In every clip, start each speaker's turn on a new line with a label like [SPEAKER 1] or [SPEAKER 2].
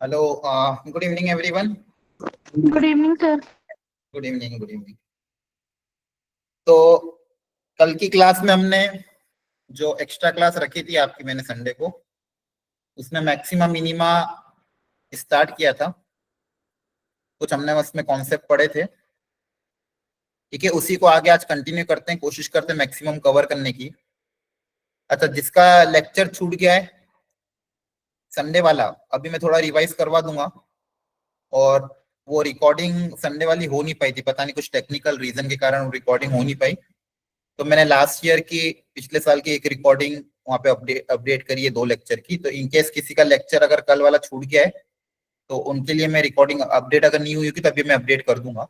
[SPEAKER 1] Hello, good evening everyone.
[SPEAKER 2] Good evening sir.
[SPEAKER 1] Good evening, good evening. तो कल की class में हमने जो एक्स्ट्रा क्लास रखी थी आपकी, मैंने संडे को, उसमें मैक्सिमा मिनिमा स्टार्ट किया था। कुछ हमने उसमें कॉन्सेप्ट पढ़े थे। ठीक है, उसी को आगे आज कंटिन्यू करते हैं, कोशिश करते हैं मैक्सिमम कवर करने की। अच्छा, जिसका लेक्चर छूट गया है संडे वाला, अभी मैं थोड़ा रिवाइज करवा दूंगा। और वो रिकॉर्डिंग संडे वाली हो नहीं पाई थी, पता नहीं कुछ टेक्निकल रीजन के कारण रिकॉर्डिंग हो नहीं पाई। तो मैंने लास्ट ईयर की, पिछले साल की एक रिकॉर्डिंग वहाँ पे अपडेट करी है 2 लेक्चर की। तो इनकेस किसी का लेक्चर अगर कल वाला छूट गया है तो उनके लिए मैं रिकॉर्डिंग अपडेट अगर नहीं हुई होगी तभी मैं अपडेट कर दूंगा।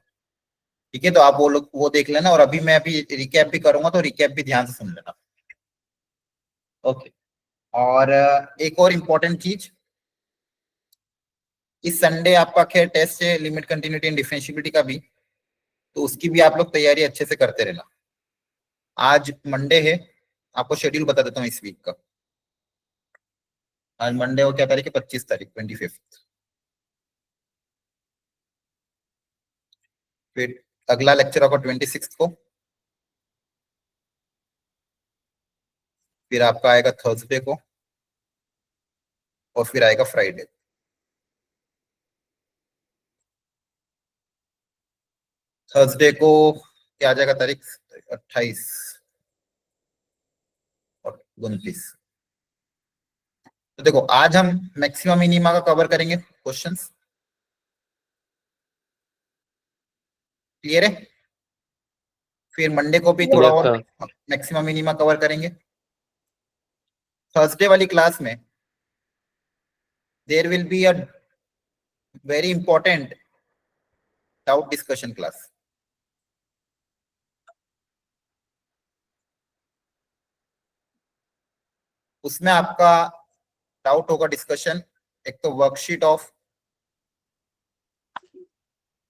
[SPEAKER 1] ठीक है, तो आप वो लोग वो देख लेना। और अभी मैं अभी रिकैप भी करूंगा, तो रिकैप भी ध्यान से सुन लेना। ओके। और एक और इम्पोर्टेंट चीज, इस संडे आपका खैर टेस्ट है लिमिट कंटिन्यूटी एंड डिफरेंशियबिलिटी का भी, तो उसकी भी आप लोग तैयारी अच्छे से करते रहना। आज मंडे है, आपको शेड्यूल बता देता हूँ इस वीक का। आज मंडे को क्या तारीख है? 25 तारीख, 25। फिर अगला लेक्चर होगा 26 को। फिर आपका आएगा थर्सडे को, और फिर आएगा फ्राइडे। थर्सडे को क्या आ जाएगा तारीख? 28 और 29। तो देखो, आज हम मैक्सिमम मिनिमा का कवर करेंगे क्वेश्चंस। क्लियर है? फिर मंडे को भी थोड़ा
[SPEAKER 2] यस
[SPEAKER 1] और
[SPEAKER 2] सर।
[SPEAKER 1] मैक्सिमम मिनिमा कवर करेंगे। थर्सडे वाली क्लास में there will be a very important doubt discussion class. उसमें आपका डाउट होगा डिस्कशन, एक तो वर्कशीट ऑफ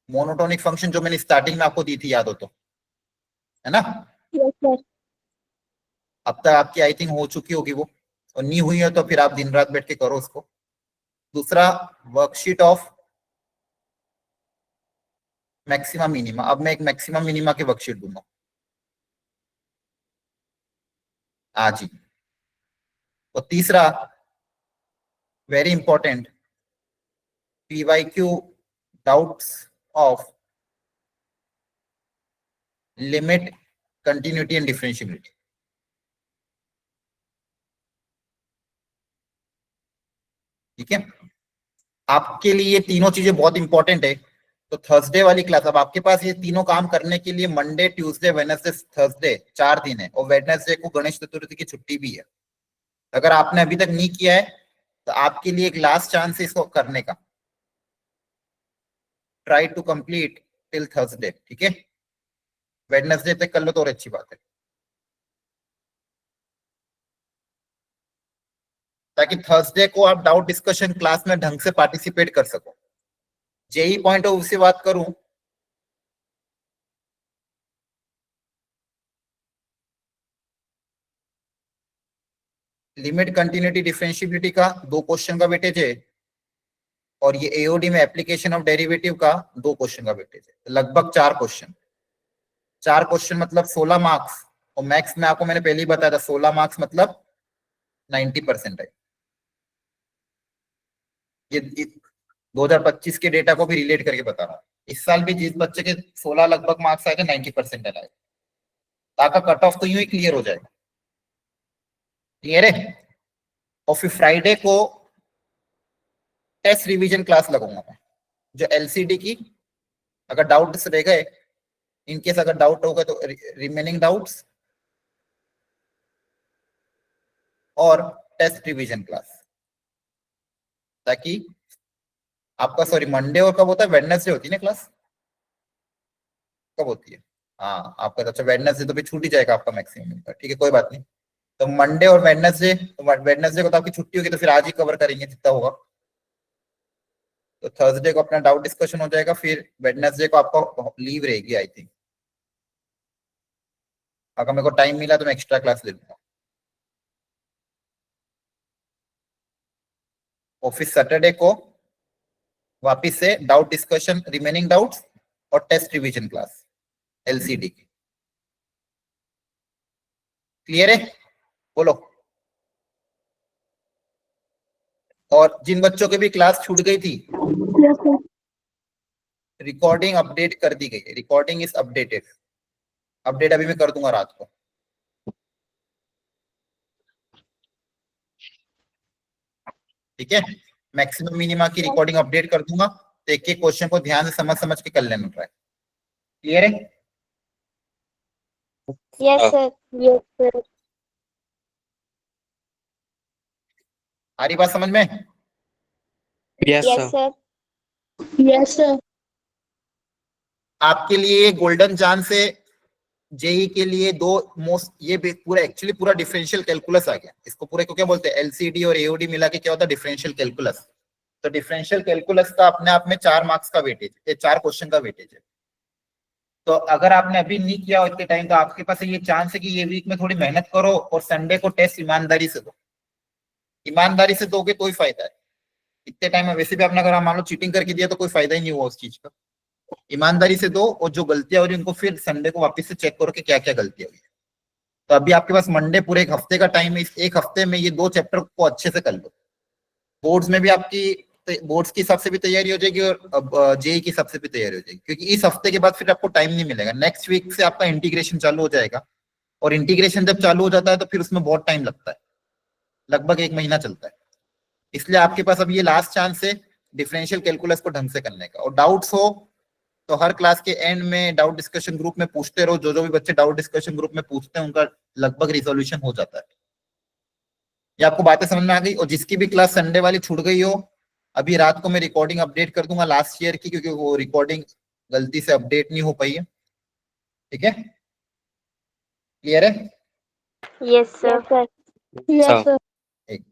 [SPEAKER 1] मोनोटोनिक फंक्शन जो मैंने स्टार्टिंग में आपको दी थी, याद हो तो, है ना?
[SPEAKER 2] Yes sir.
[SPEAKER 1] अब तक आपकी आई थिंक हो चुकी होगी वो, और नहीं हुई है तो फिर आप दिन रात बैठ के करो उसको। दूसरा, वर्कशीट ऑफ मैक्सिमम मिनिमा। अब मैं एक मैक्सिमम मिनिमा की वर्कशीट दूंगा आज ही। और तीसरा, very important, PYQ doubts of limit continuity and differentiability. ठीक है, आपके लिए ये तीनों चीजें बहुत इंपॉर्टेंट है। तो थर्सडे वाली क्लास, अब आपके पास ये तीनों काम करने के लिए मंडे, ट्यूसडे, वेडनेसडे, थर्सडे 4 दिन है, और वेडनेसडे को गणेश चतुर्थी की छुट्टी भी है। अगर आपने अभी तक नहीं किया है तो आपके लिए एक लास्ट चांस है इसको करने का। Try to complete till Thursday. ठीक है, वेडनेसडे तक कर लो तो और अच्छी बात है, ताकि थर्सडे को आप डाउट डिस्कशन क्लास में ढंग से पार्टिसिपेट कर सको। जेई पॉइंट ऑफ व्यू से बात करूं, लिमिट कंटिन्यूटी डिफरेंशियबिलिटी का 2 क्वेश्चन का वेटेज है, और ये एओडी में एप्लीकेशन ऑफ डेरिवेटिव का 2 क्वेश्चन का वेटेज है। तो लगभग 4 क्वेश्चन। 4 क्वेश्चन मतलब 16 मार्क्स। और मैक्स में आपको मैंने पहले ही बताया था, 16 मार्क्स मतलब 90% है। ये 2025 के डेटा को भी रिलेट करके बता रहा हूँ। इस साल भी जिस बच्चे के 16 लगभग मार्क्स आए थे, 90% आए, ताकि कट ऑफ तो यूं ही क्लियर हो जाएगा। क्लियर है? और फिर फ्राइडे को टेस्ट रिवीजन क्लास लगाऊंगा मैं, जो एलसीडी की, अगर डाउट्स रह गए, इनकेस अगर डाउट हो गए तो रिमेनिंग डाउट्स, और टेस्ट रिवीजन क्लास, ताकि आपका, सॉरी, मंडे और कब होता है? वेडनेसडे होती है ना क्लास? कब होती है? हाँ, आपका अच्छा वेडनेसडे तो भी छूट ही जाएगा आपका मैक्सिमम का। ठीक है, कोई बात नहीं। तो मंडे और वेडनेसडे, वेडनेसडे को तो आपकी छुट्टी होगी, तो फिर आज ही कवर करेंगे जितना होगा। तो थर्सडे को अपना डाउट डिस्कशन हो जाएगा, फिर वेडनेसडे को आपको लीव रहेगी आई थिंक। अगर मेरे को टाइम मिला तो मैं एक्स्ट्रा क्लास ले लूंगा। और फिर सैटरडे को वापिस से डाउट डिस्कशन, रिमेनिंग डाउट्स और टेस्ट रिवीजन क्लास एलसीडी की। क्लियर है? बोलो। और जिन बच्चों की भी क्लास छूट गई थी,
[SPEAKER 2] Yes, sir.
[SPEAKER 1] रिकॉर्डिंग अपडेट कर दी गई है, रिकॉर्डिंग इज अपडेटेड। अपडेट अभी मैं कर दूंगा रात को। ठीक है, मैक्सिमम मिनिमा की रिकॉर्डिंग अपडेट कर दूंगा, तो एक एक क्वेश्चन को ध्यान से समझ समझ के कर लेना ट्राई। क्लियर है?
[SPEAKER 2] Yes, sir. Yes, sir.
[SPEAKER 1] आ रही बात समझ में?
[SPEAKER 3] Yes,
[SPEAKER 2] Yes,
[SPEAKER 3] sir.
[SPEAKER 2] sir. Yes, sir.
[SPEAKER 1] आपके लिए गोल्डन चांस है जेई के लिए दो मोस्ट, ये पूरा एक्चुअली पूरा डिफरेंशियल कैलकुलस आ गया। इसको पूरे को क्या बोलते हैं? एलसीडी और एओडी मिला के क्या होता है? Differential calculus. तो डिफरेंशियल कैलकुलस का अपने आप में 4 मार्क्स का वेटेज है, 4 क्वेश्चन का वेटेज है। तो अगर आपने अभी नहीं किया इतने टाइम, तो आपके पास ये चांस है कि ये वीक में थोड़ी मेहनत करो और संडे को टेस्ट ईमानदारी से दो। ईमानदारी से दोगे तो ही फायदा है। इतने टाइम में वैसे भी आपने अगर मान लो चीटिंग करके दिया तो कोई फायदा ही नहीं हुआ उस चीज का। ईमानदारी से दो, और जो गलतियां हो रही है उनको फिर संडे को वापस से चेक करो कि क्या क्या गलतियां हुई। तो अभी आपके पास मंडे पूरे एक हफ्ते का टाइम है, इस एक हफ्ते में ये 2 चैप्टर को अच्छे से कर लो। बोर्ड्स में भी आपकी बोर्ड्स की हिसाब से भी तैयारी हो जाएगी और जेई की हिसाब से भी तैयारी हो जाएगी, क्योंकि इस हफ्ते के बाद फिर आपको टाइम नहीं मिलेगा। नेक्स्ट वीक से आपका इंटीग्रेशन चालू हो जाएगा, और इंटीग्रेशन जब चालू हो जाता है तो फिर उसमें बहुत टाइम लगता है, लगभग 1 महीना चलता है। इसलिए आपके पास अब ये लास्ट चांस है डिफरेंशियल कैलकुलस को ढंग से करने का। और डाउट्स हो तो हर क्लास के एंड में डाउट डिस्कशन ग्रुप में पूछते रहो। जो भी बच्चे डाउट डिस्कशन ग्रुप में पूछते हैं उनका लगभग रिजोल्यूशन हो जाता है। ये आपको बातें समझ में आ गई? और जिसकी भी क्लास संडे वाली छूट गई हो, अभी रात को मैं रिकॉर्डिंग अपडेट कर दूंगा लास्ट ईयर की, क्योंकि वो रिकॉर्डिंग गलती से अपडेट नहीं हो पाई है। ठीक है? क्लियर है?
[SPEAKER 2] Yes, sir. Yes, sir.
[SPEAKER 1] एक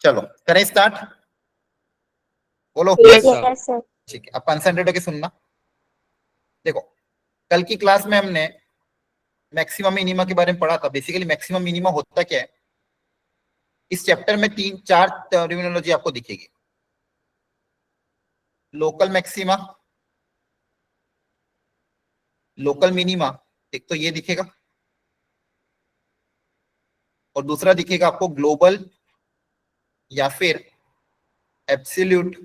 [SPEAKER 1] चलो करें स्टार्ट। बोलो।
[SPEAKER 3] Yes, sir.
[SPEAKER 2] Yes, sir.
[SPEAKER 1] ठीक है, अब कंसंट्रेट होकर सुनना। देखो, कल की क्लास में हमने मैक्सिमम मिनिमा के बारे में पढ़ा था। बेसिकली मैक्सिमम मिनिमा होता क्या है? इस चैप्टर में 3-4 टर्मिनोलॉजी आपको दिखेगी। लोकल मैक्सिमा, लोकल मिनिमा, एक तो ये दिखेगा, और दूसरा दिखेगा आपको ग्लोबल या फिर एब्सोल्यूट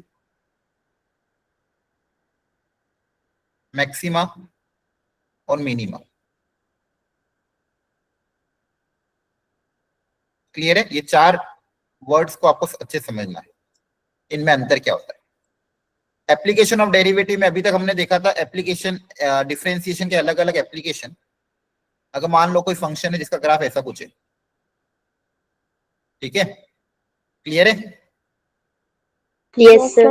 [SPEAKER 1] मैक्सिमा और मिनिमा। क्लियर है? ये 4 वर्ड्स को आपको अच्छे समझना है, इनमें अंतर क्या होता है। एप्लीकेशन ऑफ डेरिवेटिव में अभी तक हमने देखा था एप्लीकेशन, डिफरेंशिएशन के अलग अलग एप्लीकेशन। अगर मान लो कोई फंक्शन है जिसका ग्राफ ऐसा कुछ है, ठीक है? क्लियर है?
[SPEAKER 2] Yes, sir.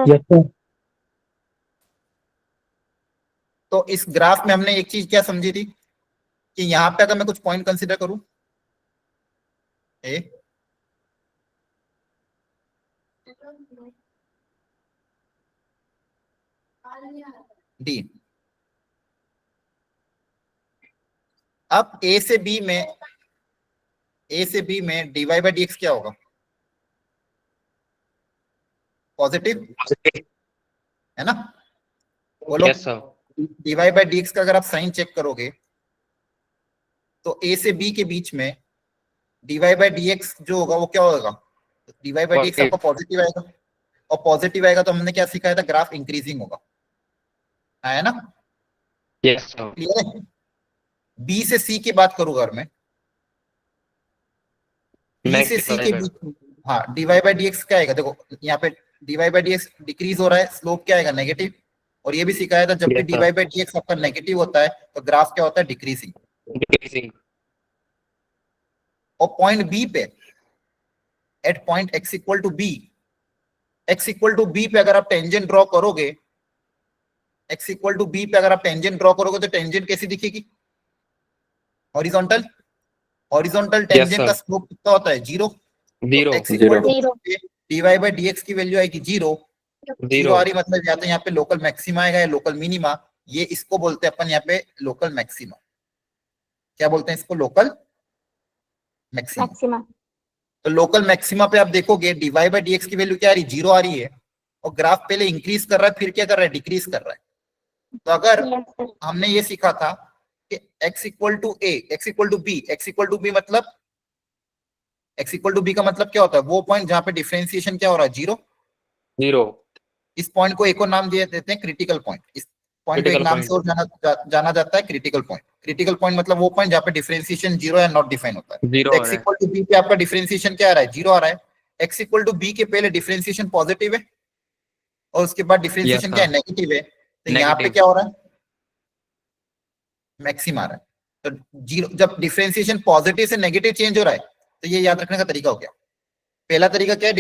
[SPEAKER 1] तो इस ग्राफ में हमने एक चीज क्या समझी थी कि यहाँ पे अगर मैं कुछ पॉइंट कंसीडर करूं, ए डी, अब ए से बी में dy बाई dx क्या होगा? पॉजिटिव है ना? बोलो।
[SPEAKER 3] Yes, sir.
[SPEAKER 1] dy by dx का अगर आप साइन चेक करोगे तो ए से बी के बीच में dy बाई dx जो होगा वो क्या होगा? dy बाई dx आपका पॉजिटिव आएगा, और पॉजिटिव आएगा तो हमने क्या सिखाया था? ग्राफ इंक्रीजिंग होगा, है ना?
[SPEAKER 3] Yes, sir.
[SPEAKER 1] क्लियर है? बी से सी की बात करूंगा मैं, बी से सी के बीच में, हाँ, dy बाई dx क्या आएगा? देखो यहाँ पे dy बाई dx डिक्रीज हो रहा है, स्लोप क्या आएगा? नेगेटिव। और ये भी सिखाया था जब भी
[SPEAKER 3] Yes,
[SPEAKER 1] dy
[SPEAKER 3] sir.
[SPEAKER 1] By dx आपका नेगेटिव होता है तो ग्राफ क्या होता है? डिक्रीजिंग।
[SPEAKER 3] Decreasing.
[SPEAKER 1] और पॉइंट बी पे, at point x equal to B, x equal to B पे अगर आप टेंजेंट ड्रॉ करोगे, x इक्वल टू बी पे अगर आप टेंजेंट ड्रॉ करोगे तो टेंजेंट कैसी दिखेगी? हॉरिजॉन्टल। Horizontal tangent
[SPEAKER 3] sir.
[SPEAKER 1] का स्लोप कितना होता है? जीरो। तो
[SPEAKER 3] Zero.
[SPEAKER 1] x equal to
[SPEAKER 2] Zero.
[SPEAKER 1] dy by dx की वैल्यू आएगी जीरो। Zero
[SPEAKER 3] Zero.
[SPEAKER 1] आ रही मतलब या तो यहाँ पे लोकल मैक्सिमा आएगा या लोकल मिनिमा। ये इसको बोलते हैं अपन यहाँ पे लोकल मैक्सिमा। क्या बोलते हैं इसको? Local maxima.
[SPEAKER 2] Maxima.
[SPEAKER 1] तो लोकल मैक्सिमा पे आप देखोगे dy बाई dx की वैल्यू क्या आ रही? जीरो आ रही है। और ग्राफ पहले इंक्रीज कर रहा है, फिर क्या कर रहा है? डिक्रीज कर रहा है। तो अगर
[SPEAKER 2] Yes, sir.
[SPEAKER 1] हमने ये सीखा था कि x equal to a, x equal to b, x equal to b मतलब x इक्वल टू b का मतलब क्या होता है? वो पॉइंट जहां पे डिफरेंशिएशन क्या हो रहा है? जीरो।
[SPEAKER 3] Zero.
[SPEAKER 1] इस पॉइंट को एक और नाम दिए देते हैं क्रिटिकल पॉइंट। इस पॉइंट को एक
[SPEAKER 3] Critical
[SPEAKER 1] नाम
[SPEAKER 3] point.
[SPEAKER 1] से और जाना जाता है क्रिटिकल पॉइंट। क्रिटिकल पॉइंट मतलब वो पॉइंट जहां पे डिफरेंशिएशन जीरो या नॉट डिफाइन होता है।
[SPEAKER 3] Zero
[SPEAKER 1] तो
[SPEAKER 3] आ
[SPEAKER 1] x
[SPEAKER 3] रहा है.
[SPEAKER 1] इक्वल टू b पे आपका डिफरेंशिएशन क्या आ रहा है? जीरो आ रहा है। x इक्वल टू b के पहले डिफरेंशिएशन पॉजिटिव है और उसके बाद
[SPEAKER 3] Yes,
[SPEAKER 1] डिफरेंशिएशन क्या है?
[SPEAKER 3] sir.
[SPEAKER 1] नेगेटिव है। तो यहाँ पे
[SPEAKER 3] Negative.
[SPEAKER 1] क्या हो रहा है? मैक्सिमा आ रहा है। तो जीरो, जब डिफरेंशिएशन पॉजिटिव से नेगेटिव चेंज हो रहा है तो ये याद रखने का तरीका हो गया। पहला तरीका क्या है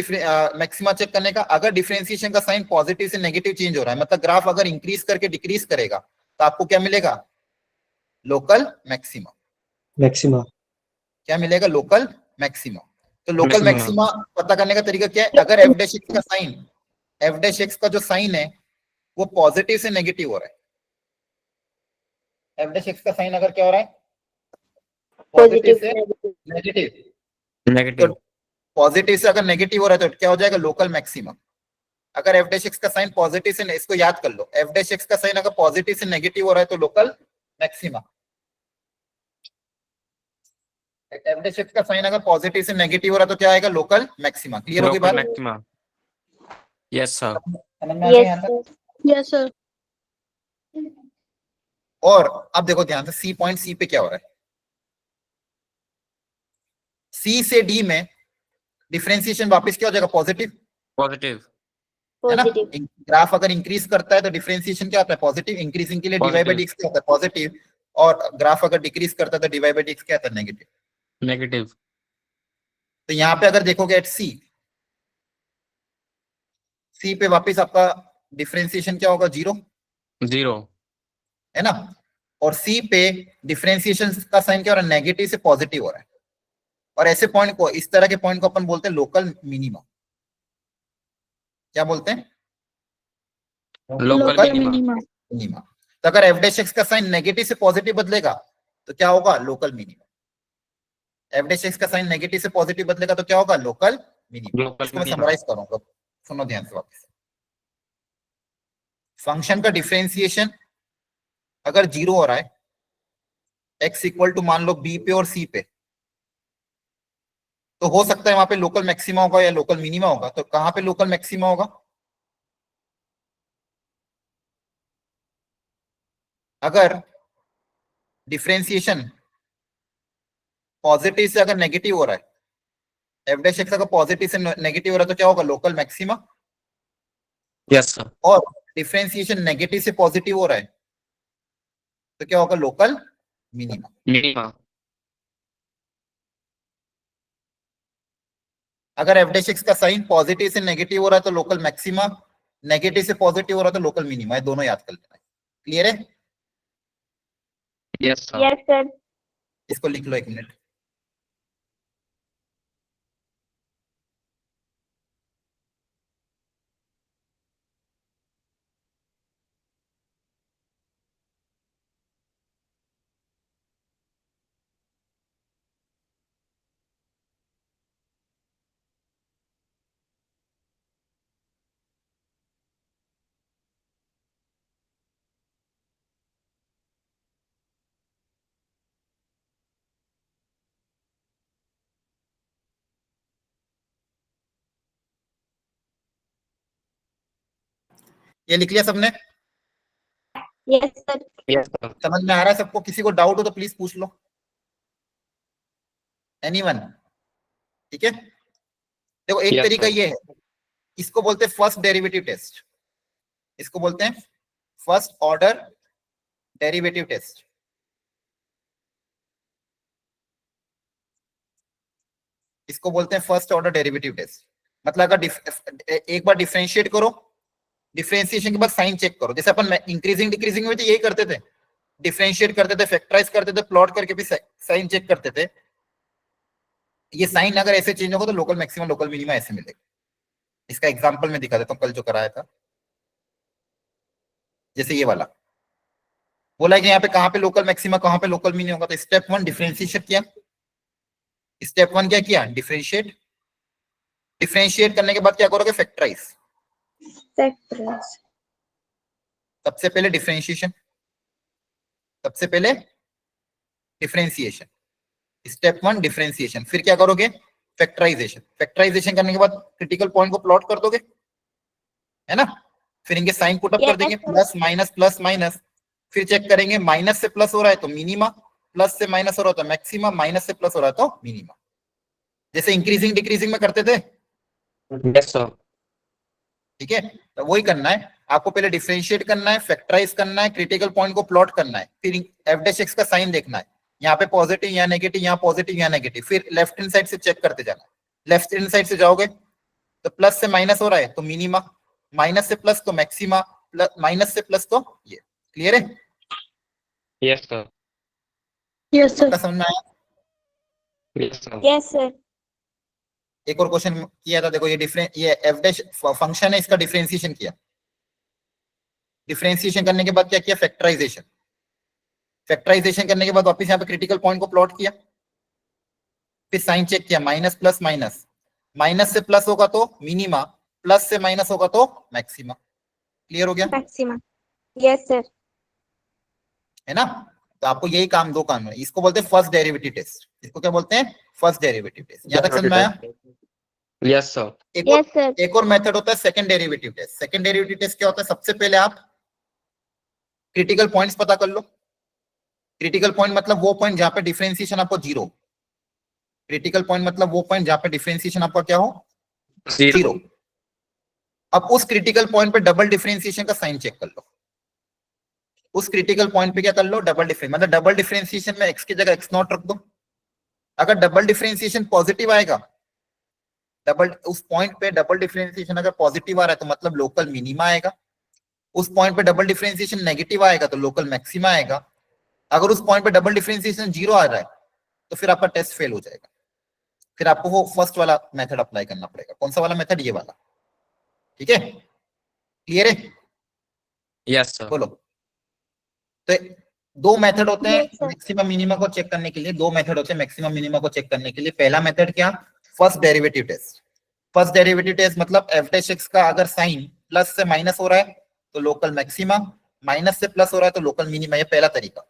[SPEAKER 1] मैक्सिमा चेक करने का? अगर डिफरेंशिएशन का साइन पॉजिटिव से नेगेटिव चेंज हो रहा है मतलब ग्राफ अगर इंक्रीज करके डिक्रीज करेगा तो आपको क्या मिलेगा? Local maxima.
[SPEAKER 4] मैक्सिमा।
[SPEAKER 1] क्या मिलेगा? Local maxima. तो लोकल
[SPEAKER 3] Maxima.
[SPEAKER 1] मैक्सिमा पता करने का तरीका क्या है? अगर एफ डैश एक्स का साइन, एफ डैश एक्स का जो साइन है वो पॉजिटिव से नेगेटिव हो रहा है। एफ डैश एक्स का साइन अगर क्या हो रहा है? Positive
[SPEAKER 2] Positive.
[SPEAKER 1] से
[SPEAKER 2] Negative.
[SPEAKER 1] नेगेटिव।
[SPEAKER 3] Negative.
[SPEAKER 1] तो पॉजिटिव से अगर नेगेटिव हो रहा है तो क्या हो जाएगा? Local maxima. अगर एफ डैश एक्स का साइन पॉजिटिव से, इसको याद कर लो, एफ डैश एक्स का साइन अगर पॉजिटिव से नेगेटिव हो रहा है तो local maxima. F dash X का साइन अगर पॉजिटिव से नेगेटिव हो रहा है तो क्या आएगा? Local maxima. क्लियर होगी
[SPEAKER 3] Local
[SPEAKER 1] बात?
[SPEAKER 3] maxima. Yes, sir.
[SPEAKER 1] समझ में आ गया
[SPEAKER 2] Yes,
[SPEAKER 1] यहाँ तक?
[SPEAKER 2] sir. Yes, sir.
[SPEAKER 1] और अब देखो ध्यान से, सी पॉइंट, सी पे क्या हो रहा है? सी से डी में डिफरेंशिएशन वापस क्या हो जाएगा? Positive,
[SPEAKER 3] Positive.
[SPEAKER 1] है ना?
[SPEAKER 2] Positive.
[SPEAKER 1] ग्राफ अगर इंक्रीज करता है तो डिफरेंशिएशन क्या होता है? पॉजिटिव। इंक्रीजिंग के लिए डिवाइड बाय
[SPEAKER 3] Positive.
[SPEAKER 1] डीएक्स क्या होता है? पॉजिटिव। और ग्राफ अगर डिक्रीज करता है तो डिवाइड बाय डीएक्स क्या होता है? नेगेटिव।
[SPEAKER 3] Negative.
[SPEAKER 1] तो यहाँ पे अगर देखोगे एट सी, सी पे वापस आपका डिफरेंशिएशन क्या होगा? Zero,
[SPEAKER 3] Zero.
[SPEAKER 1] है ना? और सी पे डिफरेंशिएशन का साइन क्या हो रहा है? नेगेटिव से पॉजिटिव हो रहा है। और ऐसे पॉइंट को, इस तरह के पॉइंट को अपन बोलते हैं लोकल मिनिमा। क्या बोलते हैं?
[SPEAKER 3] Local minima.
[SPEAKER 1] मिनिमा। तो अगर एफ डैश एक्स का साइन नेगेटिव से पॉजिटिव बदलेगा तो क्या होगा? Local minima. F dash X का साइन नेगेटिव से पॉजिटिव बदलेगा तो क्या होगा? Local minima.
[SPEAKER 3] Local
[SPEAKER 1] इसको मैं
[SPEAKER 3] minima.
[SPEAKER 1] समराइज करूंगा, सुनो ध्यान से वापस। फंक्शन का डिफरेंशिएशन अगर जीरो हो रहा है, एक्स इक्वल टू मान लो बी पे और सी पे, तो हो सकता है वहां पे लोकल मैक्सिमा होगा या लोकल मिनिमा होगा। तो कहां पे लोकल मैक्सिमा होगा? अगर डिफरेंशिएशन पॉजिटिव से अगर नेगेटिव हो रहा है, एफ डैश एक्स अगर पॉजिटिव से नेगेटिव हो रहा है तो क्या होगा? Local maxima.
[SPEAKER 3] Yes, sir.
[SPEAKER 1] और डिफरेंशिएशन नेगेटिव से पॉजिटिव हो रहा है तो क्या होगा? Local minima.
[SPEAKER 3] Minima.
[SPEAKER 1] अगर एफ डैश एक्स का साइन पॉजिटिव से नेगेटिव हो रहा है तो लोकल मैक्सिमा, नेगेटिव से पॉजिटिव हो रहा है तो लोकल मिनिमा। ये दोनों याद कर लेना है। क्लियर है?
[SPEAKER 3] Yes, sir.
[SPEAKER 2] Yes, sir.
[SPEAKER 1] इसको लिख लो एक मिनट। ये लिख लिया सबने?
[SPEAKER 2] Yes, sir.
[SPEAKER 3] Yes, sir.
[SPEAKER 1] समझ में आ रहा है सबको? किसी को डाउट हो तो प्लीज पूछ लो। एनीवन? ठीक है, देखो एक
[SPEAKER 3] Yes,
[SPEAKER 1] तरीका
[SPEAKER 3] sir.
[SPEAKER 1] ये है, इसको बोलते हैं फर्स्ट डेरिवेटिव टेस्ट। इसको बोलते हैं फर्स्ट ऑर्डर डेरिवेटिव टेस्ट। इसको बोलते हैं फर्स्ट ऑर्डर डेरिवेटिव टेस्ट। मतलब अगर एक बार डिफरेंशिएट करो डिफरेंशिएशन के बाद साइन चेक करो, जैसे अपन इंक्रीजिंग डिक्रीजिंग में तो यही करते थे, डिफरेंशिएट करते थे, फैक्टराइज करते थे, प्लॉट करके भी साइन चेक करते थे। ये साइन अगर ऐसे चेंज होगा तो लोकल मैक्सिमम लोकल मिनिमा ऐसे मिलेगा। इसका एग्जांपल मैं दिखा देता हूँ, कल जो कराया था। जैसे ये वाला बोला कि यहाँ पे कहाँ पे लोकल मैक्सिमा कहाँ पे लोकल मिनिमम होगा, तो स्टेप 1 डिफरेंशिएशन किया। स्टेप 1 क्या किया? डिफरेंशिएट। डिफरेंशिएट करने के बाद क्या करोगे? फैक्टराइज।
[SPEAKER 2] Factors.
[SPEAKER 1] सबसे पहले डिफरेंशिएशन, सबसे पहले डिफरेंशिएशन, स्टेप 1 डिफरेंशिएशन, फिर क्या करोगे? फैक्टराइजेशन। फैक्टराइजेशन करने के बाद क्रिटिकल पॉइंट को प्लॉट कर दोगे, है ना? फिर इनके साइन पुट अप कर
[SPEAKER 2] Yes,
[SPEAKER 1] देंगे,
[SPEAKER 2] sir.
[SPEAKER 1] प्लस माइनस, फिर चेक करेंगे माइनस से प्लस हो रहा है तो मिनिमा, प्लस से माइनस हो रहा है तो मैक्सिमा, माइनस से प्लस हो रहा है तो मिनिमा। जैसे इंक्रीजिंग डिक्रीजिंग में करते थे,
[SPEAKER 3] Yes, sir.
[SPEAKER 1] ठीक है? तो वही करना है आपको, पहले डिफरेंशिएट करना है, फैक्टराइज करना है, क्रिटिकल पॉइंट को प्लॉट करना है, फिर एफ डैश एक्स का साइन देखना है, यहाँ पे पॉजिटिव यहाँ नेगेटिव, यहाँ पॉजिटिव यहाँ नेगेटिव, फिर लेफ्ट हैंड साइड से चेक करते जाना है। लेफ्ट हैंड साइड से जाओगे तो प्लस से माइनस हो रहा है तो मिनिमा, माइनस से प्लस तो मैक्सिमा, माइनस से प्लस तो ये। क्लियर है?
[SPEAKER 3] Yes, sir.
[SPEAKER 2] Yes, sir.
[SPEAKER 1] पक्का समझ में आया?
[SPEAKER 3] Yes, sir.
[SPEAKER 2] Yes, sir.
[SPEAKER 1] एक और क्वेश्चन किया था, देखो ये एफ डैश फंक्शन है, इसका डिफरेंशिएशन किया। डिफरेंशिएशन करने के बाद क्या किया? फैक्टराइजेशन। फैक्टराइजेशन करने के बाद वापस यहाँ पे क्रिटिकल पॉइंट को प्लॉट किया, फिर साइन चेक किया, माइनस प्लस माइनस, माइनस से प्लस होगा तो मिनिमा, प्लस से माइनस होगा तो मैक्सिमा। क्लियर हो गया?
[SPEAKER 2] Maximum. Yes, sir.
[SPEAKER 1] है ना? तो आपको यही काम, दो काम है, इसको बोलते हैं फर्स्ट डेरिवेटिव टेस्ट। इसको क्या बोलते हैं? First derivative test. यहां तक समझ में आया?
[SPEAKER 3] Yes, sir.
[SPEAKER 2] Yes, sir.
[SPEAKER 1] एक और मेथड होता है second derivative test. Second derivative test क्या होता है? सबसे पहले आप क्रिटिकल पॉइंट्स पता कर लो। क्रिटिकल पॉइंट मतलब वो पॉइंट जहां पे डिफरेंशिएशन आपको जीरो। क्रिटिकल पॉइंट मतलब वो पॉइंट जहां पे डिफरेंशिएशन आपका क्या हो?
[SPEAKER 3] Zero.
[SPEAKER 1] जीरो। अब उस क्रिटिकल पॉइंट पे डबल डिफरेंशिएशन का साइन चेक कर लो। उस क्रिटिकल पॉइंट पे क्या कर लो? डबल डिफरेंस, मतलब डबल डिफरेंशिएशन में x की जगह x नॉट रख दो। अगर डबल डिफरेंशिएशन पॉजिटिव आएगा, डबल उस पॉइंट पे डबल डिफरेंशिएशन अगर पॉजिटिव आ रहा है तो मतलब लोकल मिनिमा आएगा। उस पॉइंट पे डबल डिफरेंशिएशन नेगेटिव आएगा तो लोकल मैक्सिमा आएगा। अगर उस पॉइंट पे डबल डिफरेंशिएशन जीरो आ रहा है तो फिर आपका टेस्ट फेल हो जाएगा। फिर आपको वो फर्स्ट वाला मेथड अप्लाई करना पड़ेगा। कौन सा वाला मेथड? ये वाला। ठीक है? क्लियर है?
[SPEAKER 3] Yes, sir.
[SPEAKER 1] बोलो। तो दो मेथड होते हैं
[SPEAKER 2] Yes, sir.
[SPEAKER 1] मैक्सिमम मिनिमा को चेक करने के लिए। दो मेथड होते हैं मैक्सिमम मिनिमा को चेक करने के लिए। पहला मेथड क्या? First derivative test. First derivative test मतलब एफ डैश एक्स का अगर साइन प्लस से माइनस हो रहा है तो लोकल मैक्सिमा, माइनस से प्लस हो रहा है तो लोकल मिनिमा। ये पहला तरीका।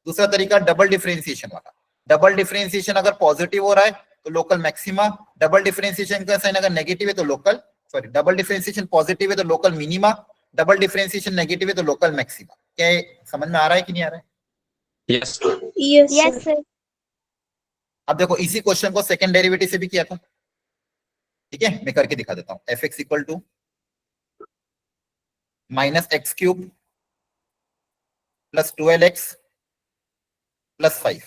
[SPEAKER 1] दूसरा तरीका डबल डिफरेंशिएशन वाला। डबल डिफरेंशिएशन अगर पॉजिटिव हो रहा है तो लोकल मैक्सिमा, डबल डिफरेंशिएशन का साइन अगर नेगेटिव है तो local, sorry, double differentiation positive है तो local minima, double differentiation negative है तो लोकल मैक्सिमा। क्या ये समझ में आ रहा है कि नहीं आ रहा है?
[SPEAKER 3] Yes, sir.
[SPEAKER 2] Yes, yes, sir.
[SPEAKER 1] अब देखो इसी क्वेश्चन को सेकंड डेरिवेटिव से भी किया था। ठीक है, मैं करके दिखा देता हूं। F X equal to minus X cube plus 12x plus 5।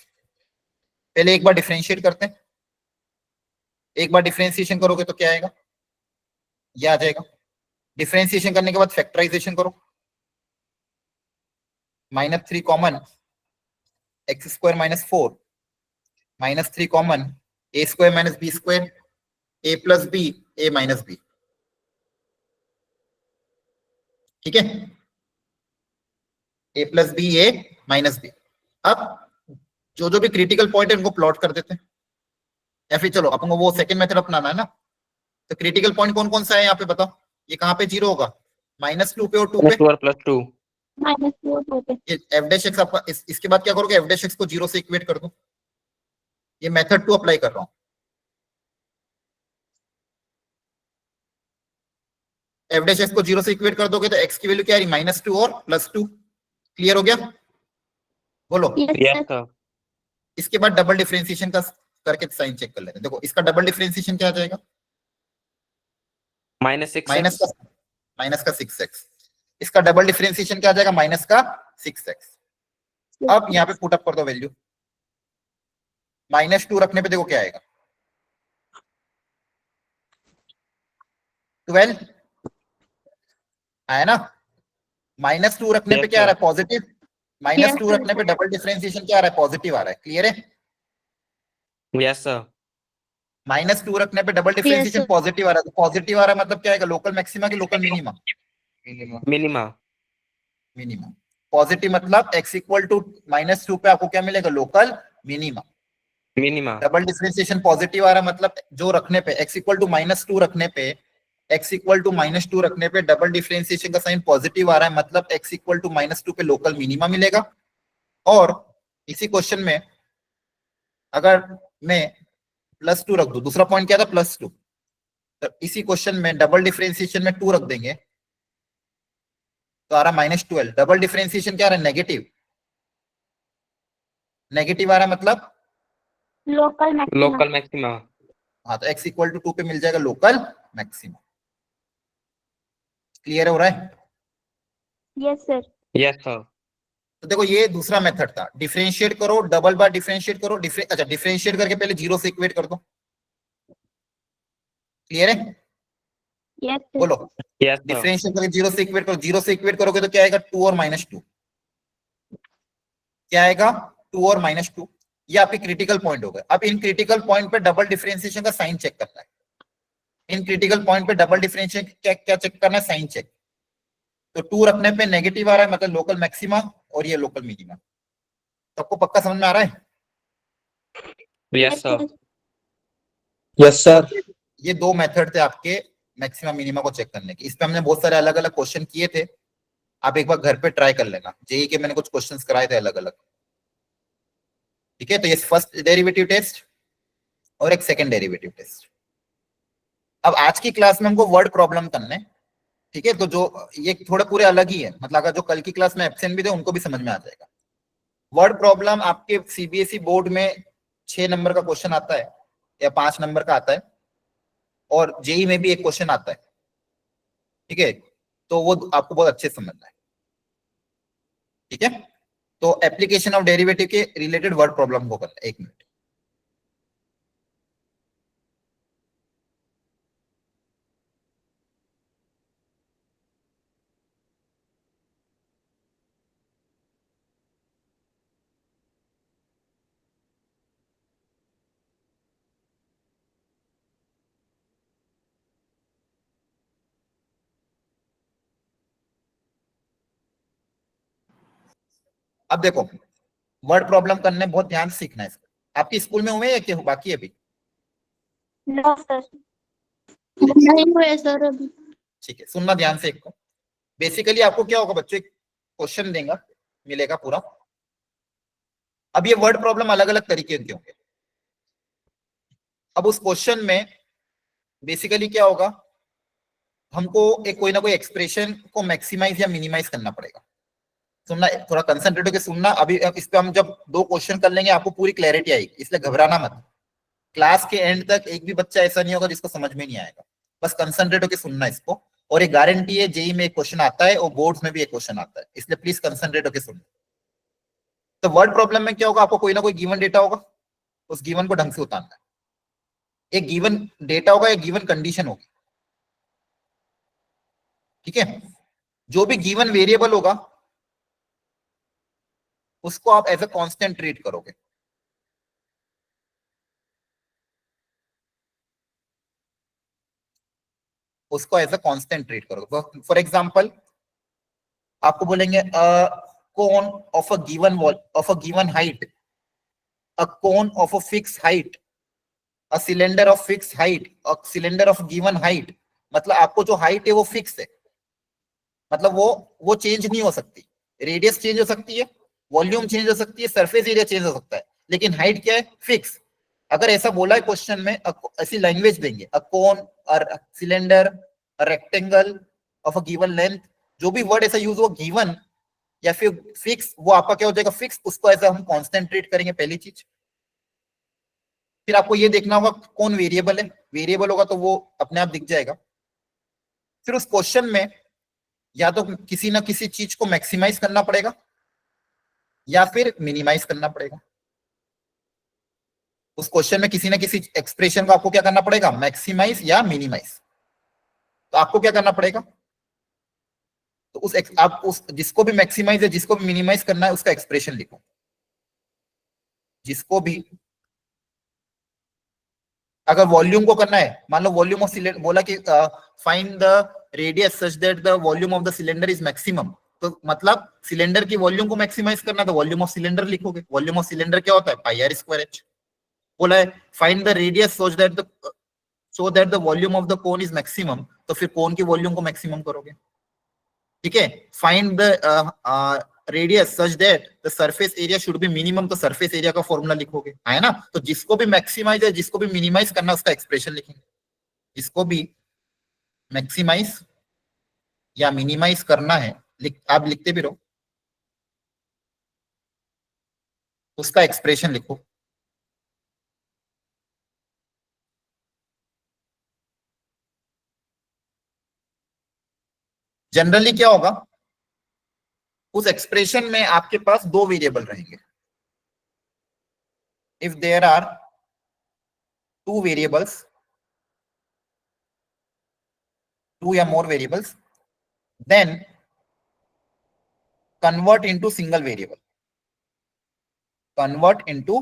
[SPEAKER 1] पहले एक बार डिफरेंशिएट करते हैं। एक बार डिफरेंशिएशन करोगे तो क्या आएगा? ये आ जाएगा। डिफरेंशिएशन करने के बाद फैक्टराइजेशन करो। -3 common, x square minus 4 -3 common, a square minus b square, a plus b, a minus b. ठीक है? A plus b, a minus b. अब जो जो भी क्रिटिकल पॉइंट है उनको प्लॉट कर देते हैं, या फिर चलो अपन को वो सेकंड मेथड अपनाना है ना। तो क्रिटिकल पॉइंट कौन कौन सा है यहाँ पे बताओ? ये कहाँ पे जीरो होगा? -2 पे और 2 पे।
[SPEAKER 3] +2.
[SPEAKER 2] Minus 4 होते.
[SPEAKER 1] एफ डैश एक्स आपका इसके बाद क्या करोगे? एफ डैश एक्स को जीरो से इक्वेट कर दो। ये मेथड 2 अप्लाई कर रहा हूं। एफ डैश एक्स को जीरो से इक्वेट कर दोगे तो एक्स की वैल्यू क्या आ रही? -2 और +2। क्लियर हो गया? बोलो।
[SPEAKER 2] Yes,
[SPEAKER 3] Yes,
[SPEAKER 2] sir.
[SPEAKER 3] sir.
[SPEAKER 1] इसके बाद डबल डिफरेंशिएशन का करके साइन चेक कर लेते हैं। देखो इसका डबल डिफरेंशिएशन क्या आ जाएगा?
[SPEAKER 3] -6x.
[SPEAKER 1] माइनस का 6x। इसका डबल डिफरेंशिएशन क्या आ जाएगा? -6x। अब यहाँ पे पुट अप कर दो वैल्यू। -2 रखने पे देखो क्या आएगा? 12 आया ना। -2 रखने पे
[SPEAKER 3] Yes,
[SPEAKER 1] क्या आ रहा
[SPEAKER 3] sir.
[SPEAKER 1] है, पॉजिटिव। -2
[SPEAKER 2] sir.
[SPEAKER 1] रखने पे डबल डिफरेंशिएशन क्या आ रहा है, पॉजिटिव आ रहा है। क्लियर है?
[SPEAKER 3] Yes, sir.
[SPEAKER 1] -2 रखने पे double
[SPEAKER 2] Yes,
[SPEAKER 1] differentiation
[SPEAKER 2] sir.
[SPEAKER 1] Positive आ रहा है। तो पॉजिटिव आ रहा है मतलब क्या आएगा, लोकल मैक्सिमा की local minima.
[SPEAKER 3] Minima.
[SPEAKER 1] Minima. Positive मतलब x इक्वल टू -2 पे आपको क्या मिलेगा, local minima.
[SPEAKER 3] Minima.
[SPEAKER 1] Double differentiation positive आ रहा है मतलब जो रखने पे x इक्वल टू -2 रखने पे, x इक्वल टू -2 रखने पे डबल डिफरेंशिएशन का साइन पॉजिटिव आ रहा है मतलब x इक्वल टू -2 पे लोकल मिनिमा मिलेगा। और इसी क्वेश्चन में अगर मैं +2 रख दूं, दूसरा पॉइंट क्या था, +2, तो इसी क्वेश्चन में डबल डिफरेंशिएशन में 2 रख देंगे तो आ रहा -12। डबल डिफरेंशिएशन क्या आ रहा है, नेगेटिव। नेगेटिव आ रहा है मतलब
[SPEAKER 2] Local maxima.
[SPEAKER 3] Local maxima.
[SPEAKER 1] हाँ, तो x इक्वल टू 2 पे मिल जाएगा लोकल मैक्सिमा। क्लियर हो रहा है?
[SPEAKER 2] Yes, sir.
[SPEAKER 3] Yes, sir.
[SPEAKER 1] तो देखो ये दूसरा मेथड था, डिफरेंशिएट करो, डबल बार डिफरेंशिएट करो, अच्छा डिफरेंशिएट करके पहले 0 से इक्वेट कर दो। क्लियर है?
[SPEAKER 2] Yes, sir.
[SPEAKER 1] बोलो।
[SPEAKER 3] Yes, sir.
[SPEAKER 1] डिफरेंशिएट करके 0 से इक्वेट करो, 0 से इक्वेट करोगे तो क्या आएगा, 2 और -2। क्या आएगा, 2 और -2। ये आपके क्रिटिकल पॉइंट हो गए। अब इन क्रिटिकल पॉइंट पे डबल डिफरेंशिएशन का साइन चेक करना है। इन क्रिटिकल पॉइंट पे डबल डिफरेंशिएशन क्या क्या चेक करना है, साइन चेक। तो 2 रखने पे नेगेटिव आ रहा है मतलब लोकल मैक्सिमा, और ये लोकल मिनिमा। तो आपको पक्का समझ में आ रहा है?
[SPEAKER 3] Yes, sir.
[SPEAKER 4] Yes sir.
[SPEAKER 1] ये 2 मेथड थे आपके मैक्सिमा मिनिमा को चेक करने के। इस पे हमने बहुत सारे अलग अलग क्वेश्चन किए थे, आप एक बार घर पे ट्राई कर लेना। जेई के मैंने कुछ क्वेश्चंस कराए थे अलग अलग। ठीक है, तो ये फर्स्ट डेरिवेटिव टेस्ट और एक सेकंड डेरिवेटिव टेस्ट। अब आज की क्लास में हमको वर्ड प्रॉब्लम करना है। ठीक है, तो जो ये थोड़े पूरे अलग ही है, मतलब अगर जो कल की क्लास में एब्सेंट भी थे उनको भी समझ में आ जाएगा। वर्ड प्रॉब्लम आपके सीबीएसई बोर्ड में 6 नंबर का क्वेश्चन आता है या 5 नंबर का आता है, और जेई में भी एक क्वेश्चन आता है। ठीक है, तो वो आपको बहुत अच्छे से समझना है। ठीक है, तो एप्लीकेशन ऑफ डेरिवेटिव के रिलेटेड वर्ड प्रॉब्लम को करना है। 1 मिनट। अब देखो, वर्ड प्रॉब्लम करने बहुत ध्यान से सीखना है इसको। आपके स्कूल में हुए या क्या बाकी है अभी?
[SPEAKER 2] No, sir. नहीं हुए सर अभी।
[SPEAKER 1] ठीक है, सुनना ध्यान से। एक को बेसिकली आपको क्या होगा बच्चों, एक क्वेश्चन देगा, मिलेगा पूरा। अब ये वर्ड प्रॉब्लम अलग अलग तरीके के होंगे। अब उस क्वेश्चन में बेसिकली क्या होगा, हमको एक कोई ना कोई एक्सप्रेशन को मैक्सिमाइज या मिनिमाइज करना पड़ेगा। सुनना, थोड़ा कंसंट्रेट होकर सुनना। अभी इस पे हम जब 2 क्वेश्चन कर लेंगे आपको पूरी क्लैरिटी आएगी, इसलिए घबराना मत। क्लास के एंड तक एक भी बच्चा ऐसा नहीं होगा जिसको समझ में नहीं आएगा। बस कंसंट्रेट होकर सुनना इसको। और ये गारंटी है, जेई में एक क्वेश्चन आता है और बोर्ड्स में भी एक क्वेश्चन आता है, इसलिए प्लीज कंसंट्रेट होकर सुनना। तो वर्ड प्रॉब्लम में क्या होगा, आपको कोई ना कोई गिवन डेटा होगा, उस गिवन को ढंग से उतारना है। एक गिवन डेटा होगा, एक गिवन कंडीशन होगी। ठीक है, जो भी गिवन वेरिएबल होगा उसको आप एज अ कांस्टेंट ट्रीट करोगे। उसको एज अ कांस्टेंट ट्रीट करोगे। फॉर एग्जांपल आपको बोलेंगे cone of a given height, a cone of a fixed height, a cylinder of fixed height, a cylinder of given height। मतलब आपको जो height है वो फिक्स है, मतलब वो चेंज नहीं हो सकती। रेडियस चेंज हो सकती है, वॉल्यूम चेंज हो सकती है, सरफेस एरिया चेंज हो सकता है, लेकिन हाइट क्या है, फिक्स। अगर ऐसा बोला है क्वेश्चन में, ऐसी लैंग्वेज देंगे, a cone, a cylinder, a rectangle of a given length, जो भी वर्ड ऐसा यूज हो गिवन या फिर फिक्स, वो आपका क्या हो जाएगा, फिक्स। उसको ऐसा हम कांस्टेंट ट्रीट करेंगे, पहली चीज। फिर आपको ये देखना होगा कौन वेरिएबल है। वेरिएबल होगा तो वो अपने आप दिख जाएगा। फिर उस क्वेश्चन में या तो किसी ना किसी चीज को मैक्सिमाइज करना पड़ेगा या फिर मिनिमाइज करना पड़ेगा। उस क्वेश्चन में किसी ना किसी एक्सप्रेशन को आपको क्या करना पड़ेगा, मैक्सिमाइज या मिनिमाइज। तो आपको क्या करना पड़ेगा, तो आप उस जिसको भी मैक्सिमाइज या जिसको भी मिनिमाइज करना है उसका एक्सप्रेशन लिखो। जिसको भी अगर वॉल्यूम को करना है, मान लो वॉल्यूम ऑफ सिलेंडर बोला कि find the radius such that the volume of the cylinder is maximum, तो मतलब सिलेंडर की वॉल्यूम को मैक्सिमाइज करना तो वॉल्यूम ऑफ सिलेंडर लिखोगे। वॉल्यूम ऑफ सिलेंडर क्या होता है? Pi r square H. बोला है find the radius so that the volume of the cone is maximum, तो फिर कोन की वॉल्यूम को मैक्सिमम करोगे। ठीक है, find the radius such that the surface area should be minimum, तो सरफेस एरिया का फॉर्मूला लिखोगे, है ना। तो जिसको भी मैक्सिमाइज है जिसको भी मिनिमाइज करना उसका एक्सप्रेशन लिखेंगे। जिसको भी मैक्सिमाइज या मिनिमाइज करना है आप लिखते भी रहो, उसका एक्सप्रेशन लिखो। जनरली क्या होगा, उस एक्सप्रेशन में आपके पास दो वेरिएबल रहेंगे। If there are two variables, two या more variables, then convert into single variable. Convert into,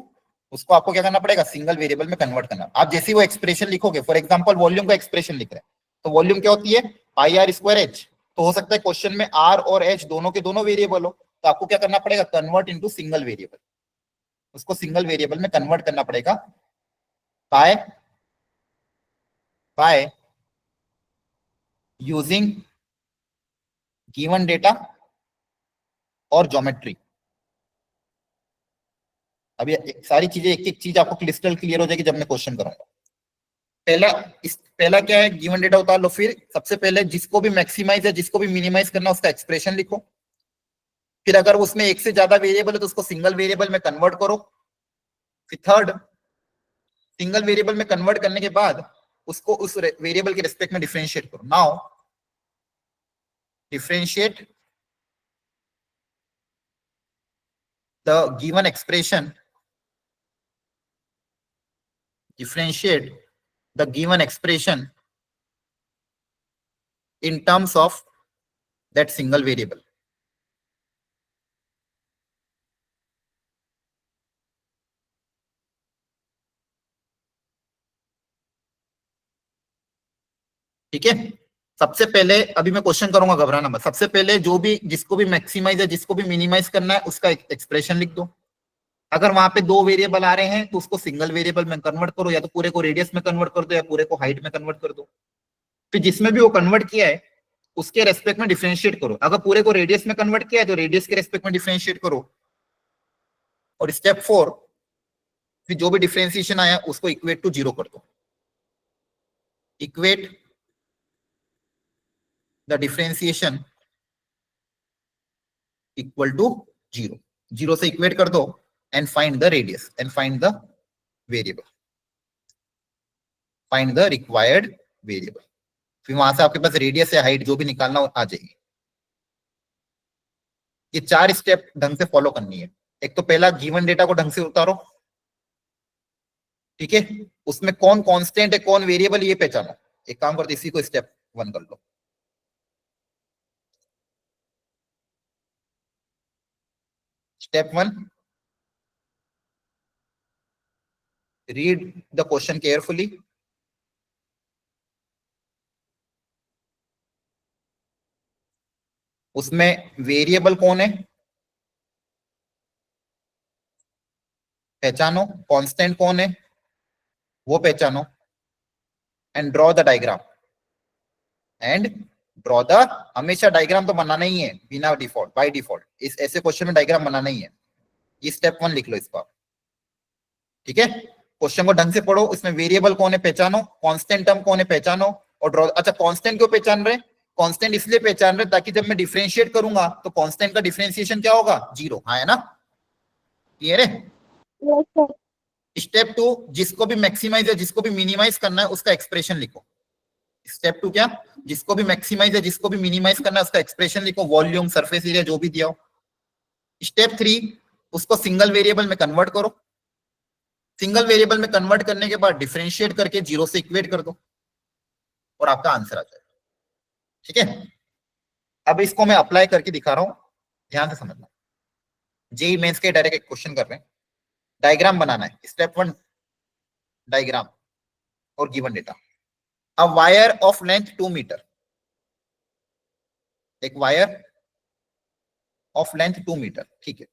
[SPEAKER 1] उसको आपको क्या करना पड़ेगा? सिंगल वेरिएबल में कन्वर्ट करना। आप जैसे वो एक्सप्रेशन लिखोगे, फॉर एग्जांपल वॉल्यूम का एक्सप्रेशन लिख रहे हैं, तो वॉल्यूम क्या होती है? Pi r square H. तो हो सकता है क्वेश्चन में आर और एच दोनों के दोनों वेरिएबल हो, तो आपको क्या करना पड़ेगा? Convert into single variable. उसको सिंगल वेरिएबल में कन्वर्ट करना पड़ेगा बाय यूजिंग गिवन डेटा और ज्योमेट्री। अभी सारी चीजें एक एक चीज आपको क्रिस्टल क्लियर हो जाएगी जब मैं क्वेश्चन करूंगा। पहला क्या है? गिवन डेटा उतार लो। फिर सबसे पहले जिसको भी मैक्सिमाइज है जिसको भी मिनिमाइज करना उसका एक्सप्रेशन लिखो। फिर अगर उसमें एक से ज्यादा वेरिएबल है तो उसको सिंगल वेरिएबल में कन्वर्ट करो। फिर थर्ड, सिंगल वेरिएबल में कन्वर्ट करने के बाद उसको उस वेरिएबल के रिस्पेक्ट में डिफरेंशिएट करो। Now differentiate the given expression, differentiate the given expression in terms of that single variable. ठीक है, सबसे पहले अभी मैं क्वेश्चन करूंगा, घबराना मत। सबसे पहले जो भी जिसको भी मैक्सिमाइज है जिसको भी मिनिमाइज करना है उसका एक्सप्रेशन लिख दो। अगर वहां पे दो वेरिएबल आ रहे हैं तो उसको सिंगल वेरिएबल में कन्वर्ट करो, या तो पूरे को रेडियस में कन्वर्ट कर दो या पूरे को हाइट में कन्वर्ट कर दो। फिर जिसमें भी वो कन्वर्ट किया है उसके रेस्पेक्ट में डिफरेंशिएट करो। अगर पूरे को रेडियस में कन्वर्ट किया है तो रेडियस के रेस्पेक्ट में डिफरेंशिएट करो। और स्टेप 4, फिर जो भी डिफरेंशिएशन आया उसको इक्वेट टू 0 कर दो। Equate the differentiation equal to 0। 0 से इक्वेट कर दो and find the radius and find the variable, find the required variable. फिर वहां से आपके पास रेडियस या हाइट जो भी निकालना आ जाएगी। ये 4 स्टेप ढंग से फॉलो करनी है। एक तो पहला, गिवन डेटा को ढंग से उतारो। ठीक है, उसमें कौन कांस्टेंट है कौन वेरिएबल ये पहचानो। एक काम करते इसी को स्टेप 1 कर लो। Step 1, read the question carefully. उसमें वेरिएबल कौन है पहचानो, कांस्टेंट कौन है वो पहचानो, एंड ड्रॉ द डायग्राम। हमेशा डायग्राम तो बनाना ही है बिना डिफॉल्ट, बाय डिफॉल्ट इस ऐसे क्वेश्चन में डायग्राम बनाना ही है। ये स्टेप 1 लिख लो इस बार। ठीक है, क्वेश्चन को ढंग से पढ़ो। इसमें वेरिएबल कौन है पहचानो, कांस्टेंट टर्म कौन है पहचानो, और ड्रॉ। अच्छा, कांस्टेंट क्यों पहचान रहे? कांस्टेंट इसलिए पहचान रहे ताकि जब मैं डिफरेंशिएट करूंगा तो कांस्टेंट का डिफरेंशिएशन क्या होगा? 0। हाँ, है ना? क्लियर है?
[SPEAKER 2] Yes, sir.
[SPEAKER 1] स्टेप 2, जिसको भी मैक्सिमाइज है जिसको भी मिनिमाइज करना है उसका एक्सप्रेशन लिखो। स्टेप 2 क्या? जिसको भी मैक्सिमाइज है जिसको भी मिनिमाइज करना है उसका एक्सप्रेशन लिखो, वॉल्यूम, सरफेस एरिया जो भी दिया हो। स्टेप 3, उसको सिंगल वेरिएबल में कन्वर्ट करो। सिंगल वेरिएबल में कन्वर्ट करने के बाद डिफरेंशिएट करके 0 से इक्वेट कर दो और आपका आंसर आ जाएगा। ठीक है, अब इसको मैं अप्लाई करके दिखा रहा हूं, ध्यान से समझना। जेई मेंस के डायरेक्ट एक क्वेश्चन कर रहे हैं, डायग्राम बनाना है, स्टेप 1 डायग्राम और given data. A wire of length 2 metre, एक वायर ऑफ लेंथ 2 मीटर, ठीक है,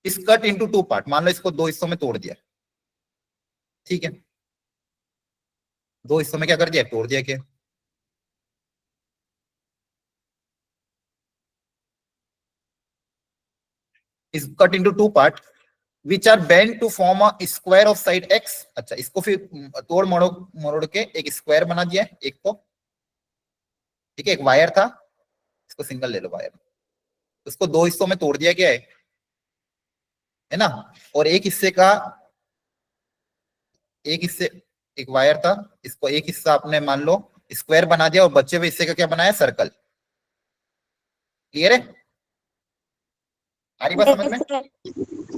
[SPEAKER 1] इस कट इनटू 2 पार्ट, मान लो इसको 2 हिस्सों में तोड़ दिया, ठीक है, 2 हिस्सों में क्या कर दिया, तोड़ दिया, क्या is cut into 2 part which are bent to form a square of side x। अच्छा, इसको फिर तोड़ मरोड़ मरोड़ के एक स्क्वायर बना दिया है, एक को, ठीक है, एक वायर था, इसको सिंगल ले लो वायर, उसको 2 हिस्सों में तोड़ दिया गया है ना, और एक हिस्से का, एक हिस्से, एक वायर था, इसको एक हिस्सा आपने मान लो स्क्वायर बना दिया और बचे हुए हिस्से का क्या बनाया, सर्कल। क्लियर है, आ रही बात समझ में?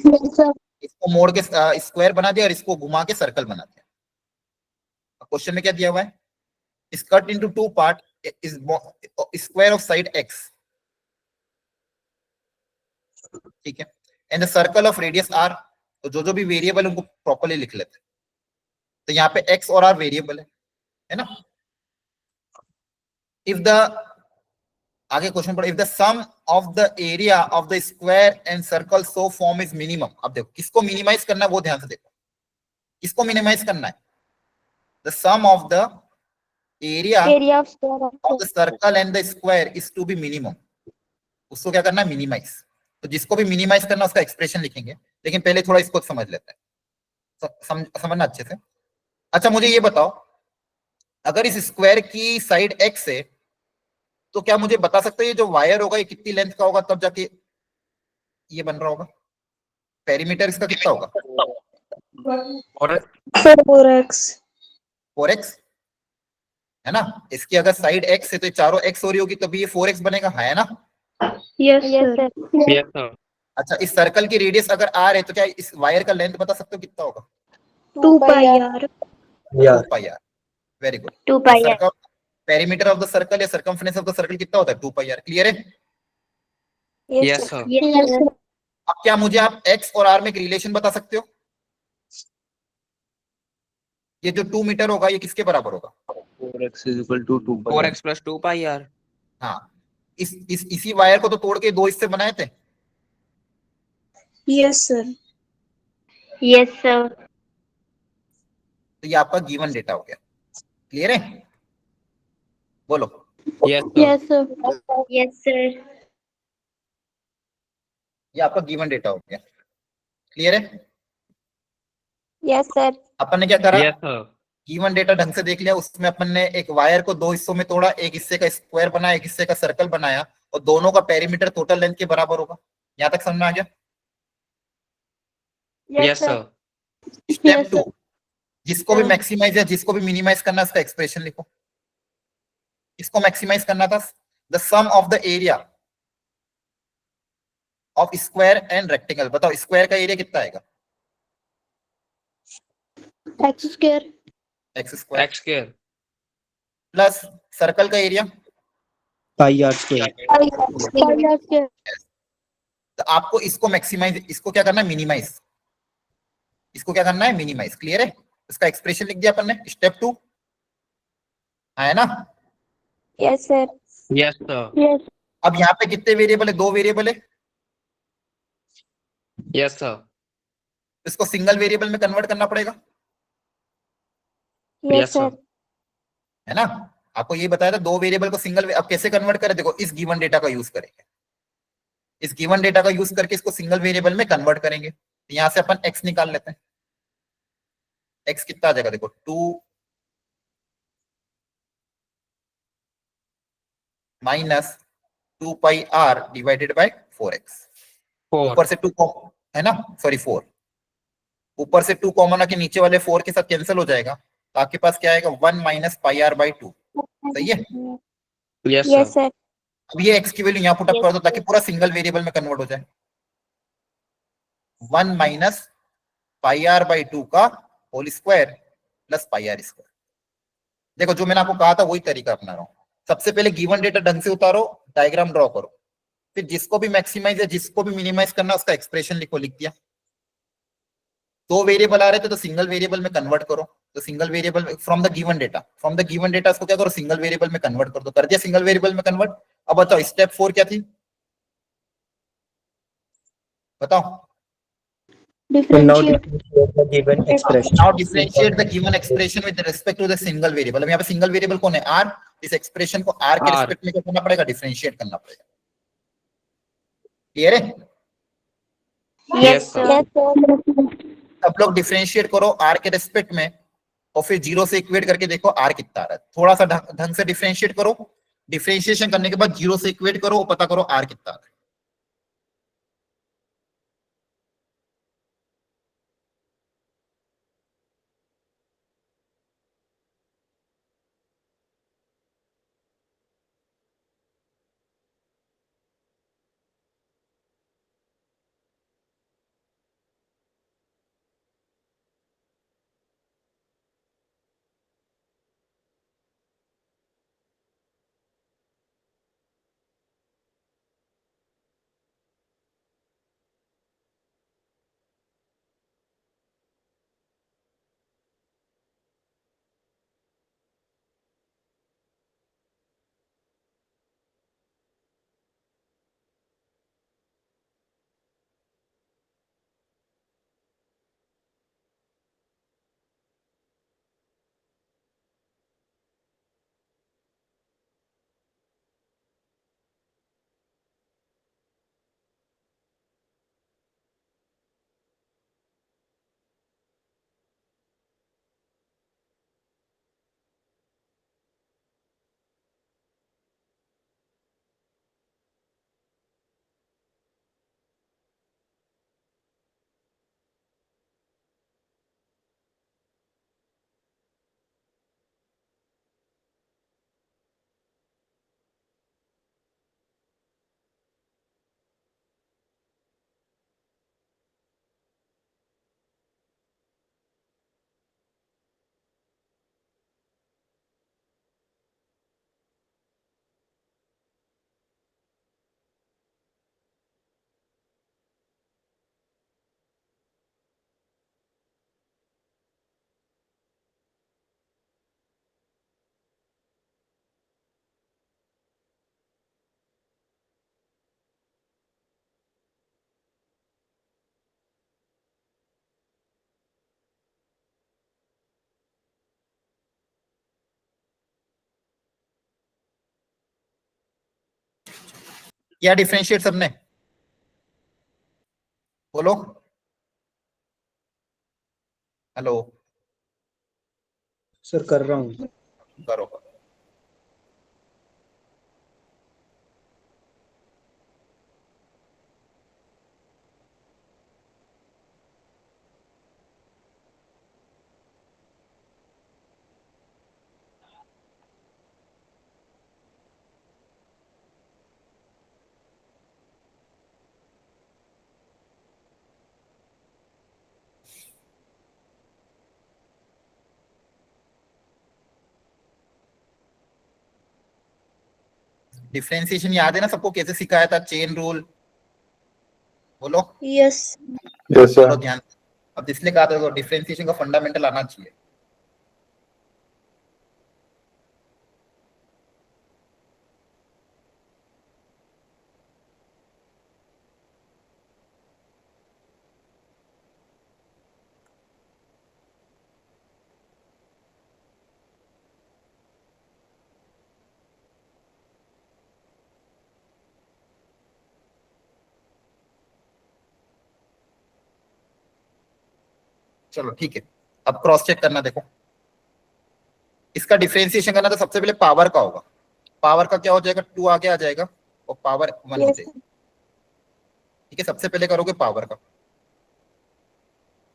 [SPEAKER 2] Yes, sir.
[SPEAKER 1] इसको मोड़ के स्क्वायर बना दिया और इसको घुमा के सर्कल बना दिया। क्वेश्चन में क्या दिया हुआ है, is cut into 2 part is square of side x, ठीक है, and the circle of radius r। तो जो जो भी वेरिएबल उनको प्रॉपर्ली लिख लेते हैं। तो यहाँ पे x और r वेरिएबल है ना। इफ द, आगे क्वेश्चन पढ़ो, if the sum of the area of the square and circle so form is minimum. अब देखो किसको मिनिमाइज करना है, वो ध्यान से देखो, किसको मिनिमाइज करना है, the sum of the area
[SPEAKER 2] Area of square
[SPEAKER 1] of the circle and the square is to be minimum। उसको क्या करना है, मिनिमाइज। तो जिसको भी मिनिमाइज करना है उसका एक्सप्रेशन लिखेंगे, लेकिन पहले थोड़ा इसको समझ लेते हैं, समझना अच्छे से। अच्छा मुझे ये बताओ, अगर इस स्क्वायर की साइड x है तो क्या मुझे बता सकते हो ये जो वायर होगा ये कितनी लेंथ का होगा, तब जाके ये बन रहा होगा, पेरीमीटर इसका कितना होगा,
[SPEAKER 3] और
[SPEAKER 5] 4x
[SPEAKER 1] 4x है ना। इसकी अगर साइड x है तो ये चारों x हो रही होगी, तभी ये 4x बनेगा, है ना।
[SPEAKER 5] yes
[SPEAKER 2] Yes,
[SPEAKER 5] sir
[SPEAKER 2] sir.
[SPEAKER 3] Yes sir,
[SPEAKER 1] अच्छा, इस सर्कल की रेडियस अगर r है तो क्या इस वायर का लेंथ बता सकते हो कितना होगा,
[SPEAKER 5] 2 pi r
[SPEAKER 4] Yeah.
[SPEAKER 1] 2 pi r। Very good.
[SPEAKER 2] 2 pi r.
[SPEAKER 1] Circle, perimeter of the circle या सर्कमफ्रेंस ऑफ द सर्कल कितना होता है, 2 pi r। क्लियर है।
[SPEAKER 3] Yes sir,
[SPEAKER 2] Yes, sir.
[SPEAKER 1] अब क्या मुझे आप x और r में एक रिलेशन बता सकते हो, ये जो 2 मीटर होगा ये किसके बराबर होगा,
[SPEAKER 4] 4x is equal to 2 pi.
[SPEAKER 3] 4x plus 2 pi r।
[SPEAKER 1] हाँ, इसी वायर को तो तोड़ के 2 हिस्से बनाए थे।
[SPEAKER 5] yes sir
[SPEAKER 2] Yes, sir.
[SPEAKER 1] तो ये आपका गिवन डेटा हो गया। क्लियर है, बोलो।
[SPEAKER 3] Yes sir,
[SPEAKER 2] Yes, sir. Yes, sir.
[SPEAKER 1] ये आपका गिवन डेटा हो गया। क्लियर है।
[SPEAKER 2] Yes, sir.
[SPEAKER 1] अपन ने क्या करा,
[SPEAKER 3] यस सर,
[SPEAKER 1] गिवन डेटा ढंग से देख लिया, उसमें अपन ने एक वायर को 2 हिस्सों में तोड़ा, एक हिस्से का स्क्वायर बनाया, एक हिस्से का सर्कल बनाया, और दोनों का पेरीमीटर टोटल लेंथ के बराबर होगा। यहाँ तक समझ में आ गया।
[SPEAKER 3] Yes sir,
[SPEAKER 1] step
[SPEAKER 2] Yes,
[SPEAKER 1] 2,
[SPEAKER 2] sir.
[SPEAKER 1] जिसको भी
[SPEAKER 2] हाँ।
[SPEAKER 1] मैक्सिमाइज या जिसको भी मिनिमाइज करना है उसका एक्सप्रेशन लिखो। इसको मैक्सिमाइज करना था, the sum of the area of square and rectangle. बताओ स्क्वायर का एरिया कितना आएगा,
[SPEAKER 2] X square.
[SPEAKER 1] X square,
[SPEAKER 3] x square
[SPEAKER 1] plus circle का area.
[SPEAKER 4] Pi r square.
[SPEAKER 2] Pi r square.
[SPEAKER 1] तो आपको इसको मैक्सिमाइज, इसको क्या करना है, मिनिमाइज, इसको क्या करना है, मिनिमाइज। क्लियर है, इसका एक्सप्रेशन लिख दिया अपन ने। स्टेप 2 है ना।
[SPEAKER 2] Yes, sir.
[SPEAKER 3] Yes sir,
[SPEAKER 2] Yes.
[SPEAKER 1] अब यहाँ पे कितने वेरिएबल है, 2 वेरिएबल है,
[SPEAKER 3] यस सर,
[SPEAKER 1] इसको सिंगल वेरिएबल में कन्वर्ट करना पड़ेगा,
[SPEAKER 2] Yes,
[SPEAKER 3] यस
[SPEAKER 2] sir.
[SPEAKER 3] सर,
[SPEAKER 1] है ना। आपको ये बताया था 2 वेरिएबल को सिंगल, अब कैसे कन्वर्ट करें, देखो इस गिवन डेटा का यूज करेंगे, इस गिवन डेटा का यूज करके इसको सिंगल वेरिएबल में कन्वर्ट करेंगे। यहां से अपन x निकाल लेते हैं, x कितना आ जाएगा, देखो 2 minus 2 pi r divided by 4x।
[SPEAKER 3] 4
[SPEAKER 1] ऊपर से 2 है ना, सॉरी 4, ऊपर से 2 कॉमन आके नीचे वाले 4 के साथ कैंसिल हो जाएगा, तो आपके पास क्या आएगा, 1 माइनस पाई r बाई 2। सही है।
[SPEAKER 3] Yes
[SPEAKER 2] Yes,
[SPEAKER 3] sir,
[SPEAKER 2] sir.
[SPEAKER 1] अब ये x की वैल्यू यहाँ पुट अप कर दो ताकि पूरा सिंगल वेरिएबल में कन्वर्ट हो जाए। 1 माइनस पाई r बाई 2 का whole square plus pi r square. देखो जो मैंने आपको कहा था वही तरीका अपना रहा हूँ। सबसे पहले गिवन डेटा ढंग से उतारो, डायग्राम ड्रॉ करो, फिर जिसको भी मैक्सिमाइज या जिसको भी मिनिमाइज करना उसका एक्सप्रेशन लिखो, लिख दिया। दो वेरिएबल आ रहे थे तो सिंगल वेरिएबल में कन्वर्ट करो, तो single variable from the given data इसको क्या करो, सिंगल वेरिएबल में कन्वर्ट कर दो, कर दिया सिंगल वेरिएबल में कन्वर्ट। अब बताओ स्टेप 4 क्या थी, बताओ।
[SPEAKER 2] Differentiate.
[SPEAKER 4] the given expression.
[SPEAKER 1] Now differentiate the given expression with respect to the single variable। अब यहाँ पे सिंगल वेरिएबल कौन है, r। इस एक्सप्रेशन को r के
[SPEAKER 3] R।
[SPEAKER 1] रिस्पेक्ट में क्या करना पड़ेगा, डिफरेंशिएट करना पड़ेगा। क्लियर है?
[SPEAKER 3] Yes, sir.
[SPEAKER 2] Yes, sir.
[SPEAKER 1] सब लोग डिफरेंशिएट करो r के रिस्पेक्ट में, और फिर जीरो से इक्वेट करके देखो r कितना आ रहा है। थोड़ा सा ढंग से डिफरेंशिएट करो, डिफरेंशिएशन करने के बाद जीरो से इक्वेट करो और पता करो r कितना आ रहा है। क्या डिफरेंशिएट सबने, बोलो। हेलो,
[SPEAKER 4] सर कर रहा हूँ।
[SPEAKER 1] करो। डिफरेंशिएशन याद है ना सबको, कैसे सिखाया था, चेन रूल, बोलो।
[SPEAKER 5] Yes.
[SPEAKER 4] Yes,
[SPEAKER 1] चलो ध्यान, अब इसलिए कहा था डिफरेंशिएशन का फंडामेंटल आना चाहिए। चलो ठीक है, अब क्रॉस चेक करना, देखो इसका डिफरेंशिएशन करना तो सबसे पहले पावर का होगा। पावर का क्या हो जाएगा, 2 आगे आ जाएगा और पावर 1 हो
[SPEAKER 2] Yes,
[SPEAKER 1] जाएगी। ठीक है, सबसे पहले करोगे पावर का।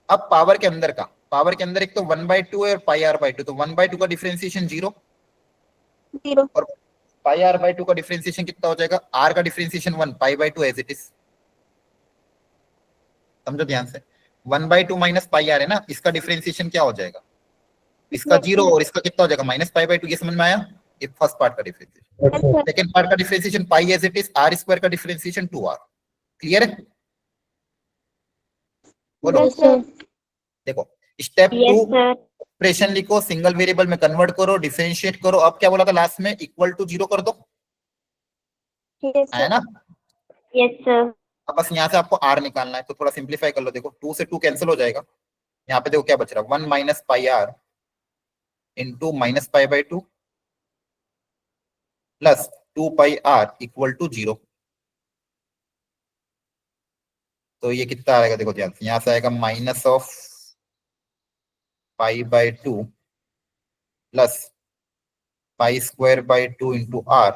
[SPEAKER 1] अब पावर के अंदर का, पावर के अंदर एक तो 1/2 है और पाई r बाई 2, तो 1/2 का डिफरेंशिएशन 0
[SPEAKER 2] zero.
[SPEAKER 1] और पाई r बाई 2 का डिफरेंशिएशन कितना हो जाएगा, r का differentiation 1, pi by 2 as it is. समझो ध्यान से, 1/2 माइनस पाई r है ना, इसका डिफरेंशिएशन क्या हो जाएगा, इसका
[SPEAKER 2] Yes,
[SPEAKER 1] जीरो
[SPEAKER 2] sir.
[SPEAKER 1] और इसका कितना हो जाएगा माइनस पाई बाई टू। ये समझ में आया? ये फर्स्ट पार्ट का differentiation.
[SPEAKER 2] Yes, sir.
[SPEAKER 1] Second part का differentiation pi as it is, r square का डिफरेंशिएशन 2r। क्लियर है? बोलो।
[SPEAKER 2] Yes, sir.
[SPEAKER 1] देखो स्टेप
[SPEAKER 2] Yes,
[SPEAKER 1] 2
[SPEAKER 2] sir.
[SPEAKER 1] एक्सप्रेशन लिखो, सिंगल वेरिएबल में कन्वर्ट करो, डिफरेंशिएट करो। अब क्या बोला था लास्ट में? इक्वल टू 0 कर दो,
[SPEAKER 2] Yes,
[SPEAKER 1] है
[SPEAKER 2] sir.
[SPEAKER 1] ना?
[SPEAKER 2] Yes, sir.
[SPEAKER 1] अब बस यहाँ से आपको r निकालना है, तो थोड़ा सिंप्लीफाई कर लो। देखो 2 से 2 कैंसिल हो जाएगा। यहाँ पे देखो क्या बच रहा है, 1 minus pi R into minus pi by two plus 2 pi R equal to 0। तो ये कितना आएगा देखो ध्यान से, यहाँ से आएगा minus of pi by two plus pi square by two into R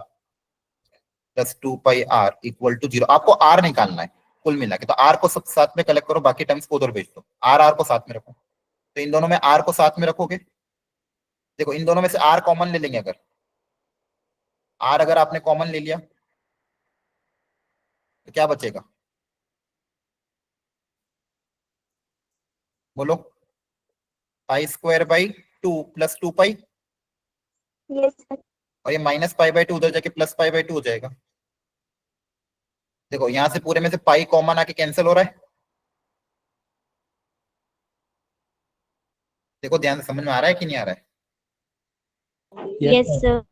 [SPEAKER 1] plus 2 pi R equal to 0। आपको आर निकालना है कुल मिला के, तो आर को सब साथ में कलेक्ट करो, बाकी टर्म्स को उधर भेज दो। आर को साथ में रखो, तो इन दोनों में आर को साथ में रखोगे। देखो इन दोनों में से आर कॉमन ले लेंगे। अगर आर अगर आपने कॉमन ले लिया तो क्या बचेगा? बोलो। पाई square by two plus 2 pi,
[SPEAKER 2] Yes, sir.
[SPEAKER 1] और ये माइनस पाई बाई टू उधर जाके प्लस पाई बाई टू हो जाएगा। देखो यहां से पूरे में से पाई कॉमन आके कैंसिल हो रहा है। देखो ध्यान से, समझ में आ रहा है कि नहीं आ रहा है?
[SPEAKER 2] Yes, sir.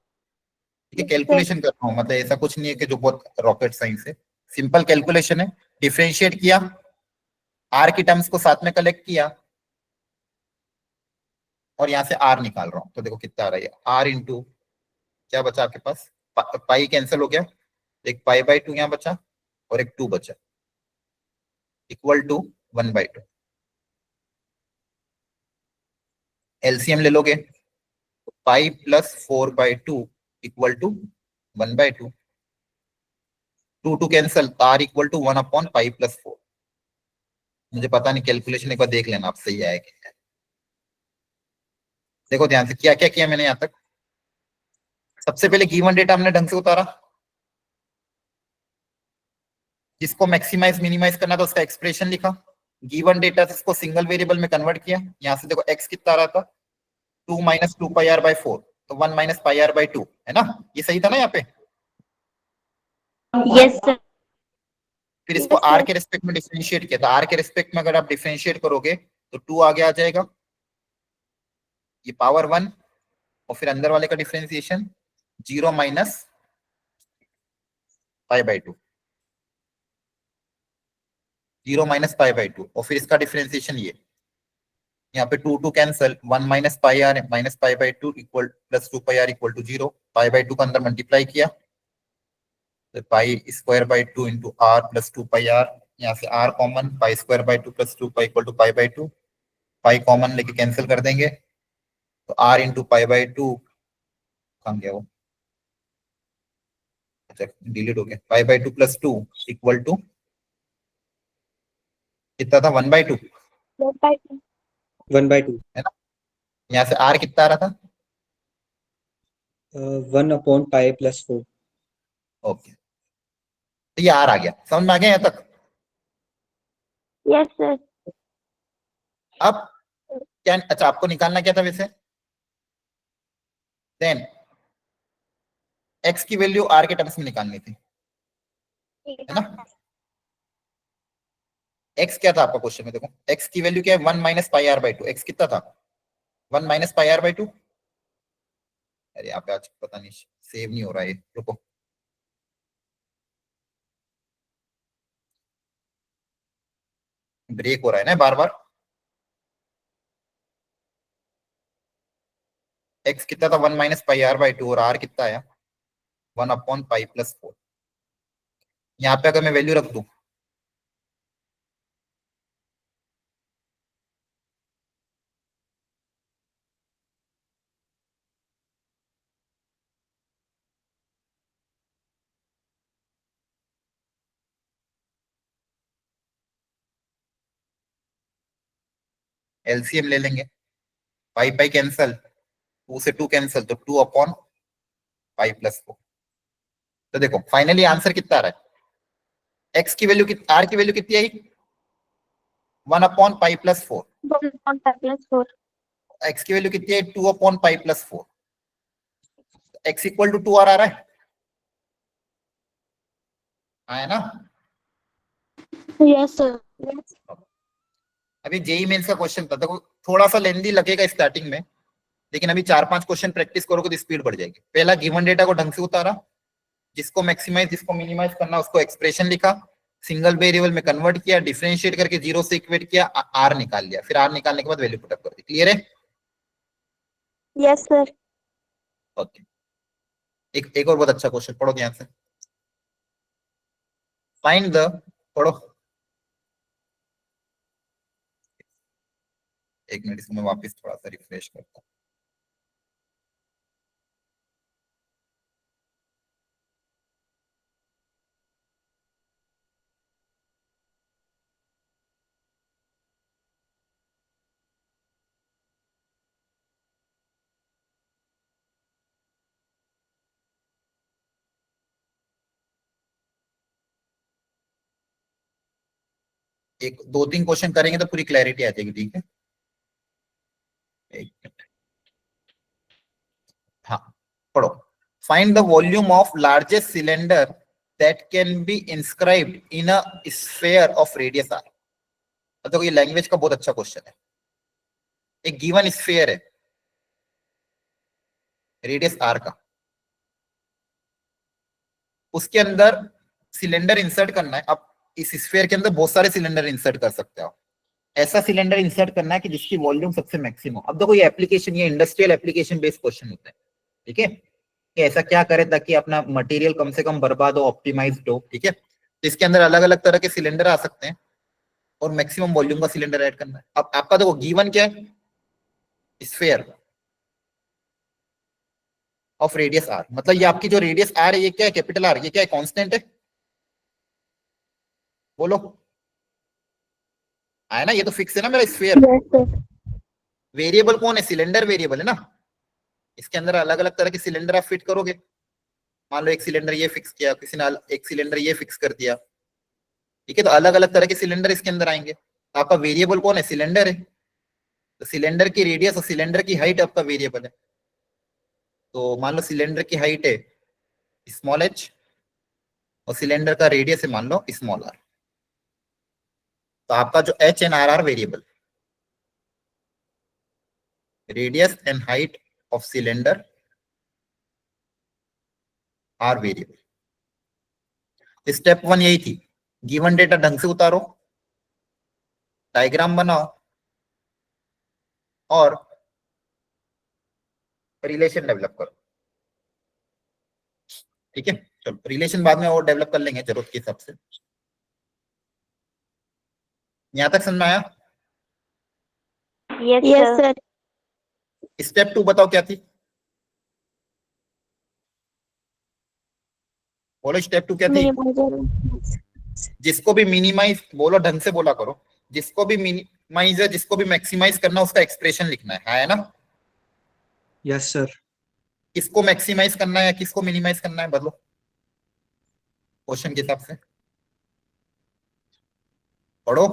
[SPEAKER 1] ये कैलकुलेशन कर रहा हूँ, मतलब ऐसा कुछ नहीं है कि जो बहुत रॉकेट साइंस है। सिंपल कैलकुलेशन है। डिफरेंशिएट किया, आर की टर्म्स को साथ में कलेक्ट किया और यहाँ से आर निकाल रहा हूँ। तो देखो कितना आ रहा है, आर इंटू क्या बचा आपके पास, पाई कैंसिल हो गया, एक पाई बाई टू यहाँ बचा और एक 2 बचा, इक्वल टू 1/2। एलसीएम ले लोगे, pi plus 4/2 equal to 1/2। 2 2 cancel, r equal to 1/पाई प्लस 4। मुझे पता नहीं, कैलकुलेशन एक बार देख लेना आप सही आया कि नहीं। देखो ध्यान से, क्या क्या किया मैंने यहाँ तक। सबसे पहले गिवन डेटा हमने ढंग से उतारा, जिसको मैक्सिमाइज मिनिमाइज करना था उसका एक्सप्रेशन लिखा। गिवन डेटा से इसको सिंगल वेरिएबल में कन्वर्ट किया। यहाँ से देखो एक्स कितना आ रहा था, 2 माइनस 2 पाई आर बाई 4, तो 1 माइनस पाई आर बाई 2, है ना? ये सही था ना यहाँ पे?
[SPEAKER 2] Yes, sir.
[SPEAKER 1] फिर इसको
[SPEAKER 2] Yes,
[SPEAKER 1] आर
[SPEAKER 2] sir.
[SPEAKER 1] के रेस्पेक्ट में डिफरेंशिएट किया था। आर के रेस्पेक्ट में अगर आप डिफरेंशिएट करोगे तो 2 आगे आ जाएगा, ये पावर 1, और फिर अंदर वाले का differentiation 0 minus pi by 2, 0 minus pi by 2, और फिर इसका डिफरेंशिएशन ये, यहाँ पे 2 2 cancel, 1 minus pi R minus pi by 2 equal plus 2 pi R equal to 0। Pi by 2 का अंदर मल्टीप्लाई किया, तो pi square by 2 into R plus 2 pi R. यहाँ से R common, pi square by 2 plus 2 pi equal to pi by 2। Pi common लेके cancel कर देंगे, तो आर इंटू पाई बाई 2 कहाँ गया वो, अच्छा डिलीट हो गया। Pi by 2 plus 2 equal to कितना था, 1/2,
[SPEAKER 2] 1/2.
[SPEAKER 4] 1/2.
[SPEAKER 1] है ना? यहाँ से आर कितना आ रहा था?
[SPEAKER 4] 1/पाई प्लस 4.
[SPEAKER 1] ओके, तो ये आर आ गया। समझ में आ गया यहाँ तक?
[SPEAKER 2] Yes, sir.
[SPEAKER 1] अब क्या, अच्छा आपको निकालना क्या था वैसे? देन एक्स की वैल्यू आर के टर्म्स में निकालनी थी, है ना? एक्स क्या था आपका क्वेश्चन में? देखो एक्स की वैल्यू क्या है, 1 minus pi R by 2। X कितना था? 1 माइनस पाई आर बाई 2। अरे यहाँ पे आज पता नहीं सेव नहीं हो रहा है, रुको। ब्रेक हो रहा है ना बार बार। एक्स कितना था, 1 माइनस पाई आर बाई 2, और आर कितना आया, 1/पाई प्लस 4। यहाँ पे अगर मैं वैल्यू रख दूं, एलसीएम ले लेंगे, पाई पाई कैंसल, 2 से 2 कैंसल, तो 2/पाई प्लस 4। तो देखो फाइनली आंसर कितना आ रहा है, एक्स की वैल्यू, आर की वैल्यू कितनी आई, 1/पाई प्लस 4।
[SPEAKER 2] 1/5 plus 4.
[SPEAKER 1] x की वैल्यू कितनी है 2/π+4, x इक्वल टू 2r आ रहा है, आया ना।
[SPEAKER 2] Yes, sir. Yes.
[SPEAKER 1] अभी जेई मेंस का क्वेश्चन था, देखो थोड़ा सा लेंदी लगेगा स्टार्टिंग में, लेकिन अभी 4-5 क्वेश्चन प्रैक्टिस करोगे तो स्पीड बढ़ जाएगी। पहला गिवन डेटा को ढंग से उतारा, जिसको मैक्सिमाइज जिसको मिनिमाइज करना उसको एक्सप्रेशन लिखा, सिंगल वेरिएबल में कन्वर्ट किया, डिफरेंशिएट करके 0 से इक्वेट किया, आर निकाल लिया, फिर आर निकालने के बाद वैल्यू पुटअप कर दी। क्लियर है?
[SPEAKER 2] Yes, sir.
[SPEAKER 1] ओके, एक और बहुत अच्छा क्वेश्चन पढ़ो ध्यान से। फाइंड द, पढ़ो, एक मिनट इसको मैं वापस थोड़ा सा रिफ्रेश करता हूँ। एक 2-3 क्वेश्चन करेंगे तो पूरी क्लैरिटी आ जाएगी, ठीक है? एक मिनट, हाँ पढ़ो। Find the volume of largest cylinder that can be inscribed in a sphere of radius R. देखो ये लैंग्वेज का बहुत अच्छा क्वेश्चन है। एक गिवन स्फीयर है रेडियस आर का, उसके अंदर सिलेंडर इंसर्ट करना है। अब इस स्फीयर के अंदर बहुत सारे सिलेंडर इंसर्ट कर सकते हो, ऐसा सिलेंडर इंसर्ट करना है कि जिसकी वॉल्यूम सबसे मैक्सिमम। अब देखो ये एप्लीकेशन, ये इंडस्ट्रियल एप्लीकेशन बेस्ड क्वेश्चन होता है, ठीक है? कि ऐसा क्या करे ताकि अपना मटेरियल कम से कम बर्बाद हो, ऑप्टिमाइज्ड हो, ठीक है? तो इसके अंदर अलग अलग तरह के सिलेंडर आ सकते हैं और मैक्सिमम वॉल्यूम का सिलेंडर ऐड करना है। अब आपका देखो गिवन क्या है, स्फीयर ऑफ रेडियस आर, मतलब ये आपकी जो रेडियस आर है ये क्या है, कैपिटल आर, ये क्या है, कांस्टेंट है, बोलो आया ना? ये तो फिक्स है ना मेरा स्फीयर।
[SPEAKER 2] Yes, sir.
[SPEAKER 1] वेरिएबल कौन है, सिलेंडर वेरिएबल है ना। इसके अंदर अलग अलग तरह के सिलेंडर आप फिट करोगे। मान लो एक सिलेंडर ये फिक्स किया, किसी ने एक सिलेंडर ये फिक्स कर दिया, ठीक है? तो अलग अलग तरह के सिलेंडर इसके अंदर आएंगे। तो आपका वेरिएबल कौन है, सिलेंडर है। तो सिलेंडर की रेडियस और सिलेंडर की हाइट आपका वेरिएबल है। तो मान लो सिलेंडर की हाइट है स्मॉल h और सिलेंडर का रेडियस है मान लो स्मॉल r, तो आपका जो h and r variable, radius and height of cylinder are variable. Step 1 यही थी, गिवन डेटा ढंग से उतारो, डायग्राम बनाओ और रिलेशन डेवलप करो, ठीक है? चलो रिलेशन बाद में और डेवलप कर लेंगे जरूरत के हिसाब से। यहां तक समझ में आया?
[SPEAKER 2] Yes, yes, sir.
[SPEAKER 1] स्टेप 2 बताओ क्या थी, बोलो स्टेप 2 क्या थी?
[SPEAKER 2] Minimizer.
[SPEAKER 1] जिसको भी मिनिमाइज, बोलो ढंग से बोला करो, जिसको भी मिनिमाइज है जिसको भी मैक्सिमाइज करना उसका एक्सप्रेशन लिखना है ना?
[SPEAKER 4] Yes, sir.
[SPEAKER 1] किसको मैक्सिमाइज करना है या किसको मिनिमाइज करना है, बदलो क्वेश्चन के हिसाब से पढ़ो,